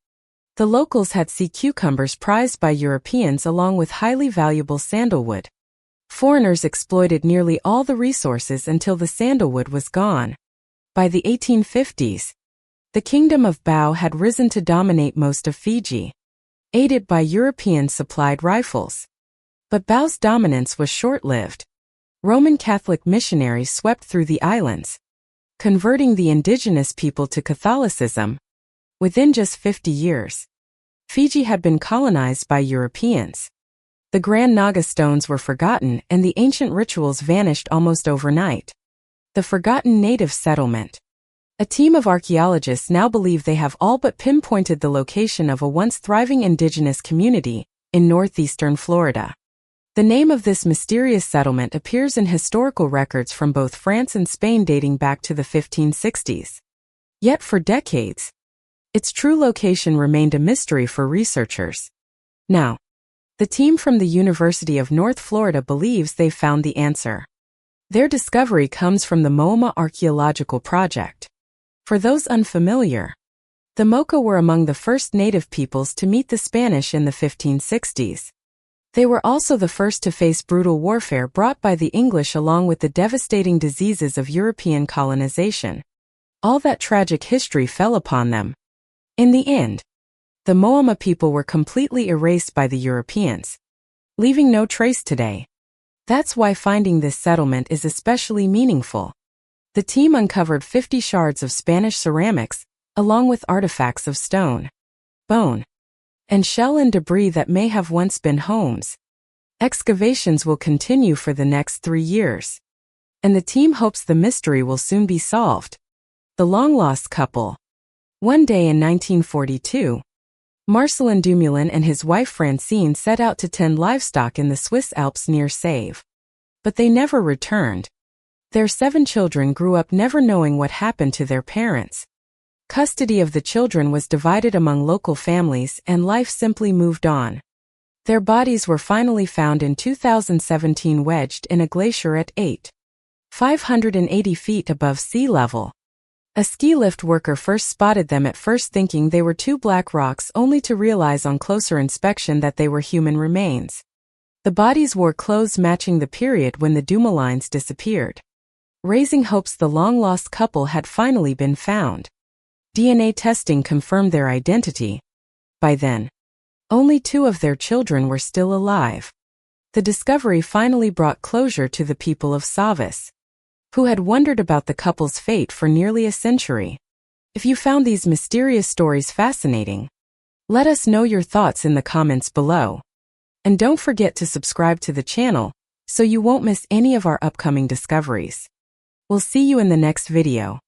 A: The locals had sea cucumbers prized by Europeans along with highly valuable sandalwood. Foreigners exploited nearly all the resources until the sandalwood was gone. By the 1850s, the Kingdom of Bao had risen to dominate most of Fiji, aided by European-supplied rifles. But Bao's dominance was short-lived. Roman Catholic missionaries swept through the islands, converting the indigenous people to Catholicism. Within just 50 years, Fiji had been colonized by Europeans. The Grand Naga stones were forgotten and the ancient rituals vanished almost overnight. The forgotten native settlement. A team of archaeologists now believe they have all but pinpointed the location of a once thriving indigenous community in northeastern Florida. The name of this mysterious settlement appears in historical records from both France and Spain dating back to the 1560s. Yet for decades, its true location remained a mystery for researchers. Now, the team from the University of North Florida believes they've found the answer. Their discovery comes from the Moama Archaeological Project. For those unfamiliar, the Moca were among the first native peoples to meet the Spanish in the 1560s. They were also the first to face brutal warfare brought by the English along with the devastating diseases of European colonization. All that tragic history fell upon them. In the end, the Moama people were completely erased by the Europeans, leaving no trace today. That's why finding this settlement is especially meaningful. The team uncovered 50 shards of Spanish ceramics, along with artifacts of stone, bone, and shell and debris that may have once been homes. Excavations will continue for the next 3 years, and the team hopes the mystery will soon be solved. The long-lost couple. One day in 1942, Marcelin Dumoulin and his wife Francine set out to tend livestock in the Swiss Alps near Save. But they never returned. Their 7 children grew up never knowing what happened to their parents. Custody of the children was divided among local families and life simply moved on. Their bodies were finally found in 2017 wedged in a glacier at 8,580 feet above sea level. A ski lift worker first spotted them, at first thinking they were two black rocks, only to realize on closer inspection that they were human remains. The bodies wore clothes matching the period when the Dumoulins disappeared, raising hopes the long-lost couple had finally been found. DNA testing confirmed their identity. By then, only 2 of their children were still alive. The discovery finally brought closure to the people of Savas, who had wondered about the couple's fate for nearly a century. If you found these mysterious stories fascinating, let us know your thoughts in the comments below. And don't forget to subscribe to the channel so you won't miss any of our upcoming discoveries. We'll see you in the next video.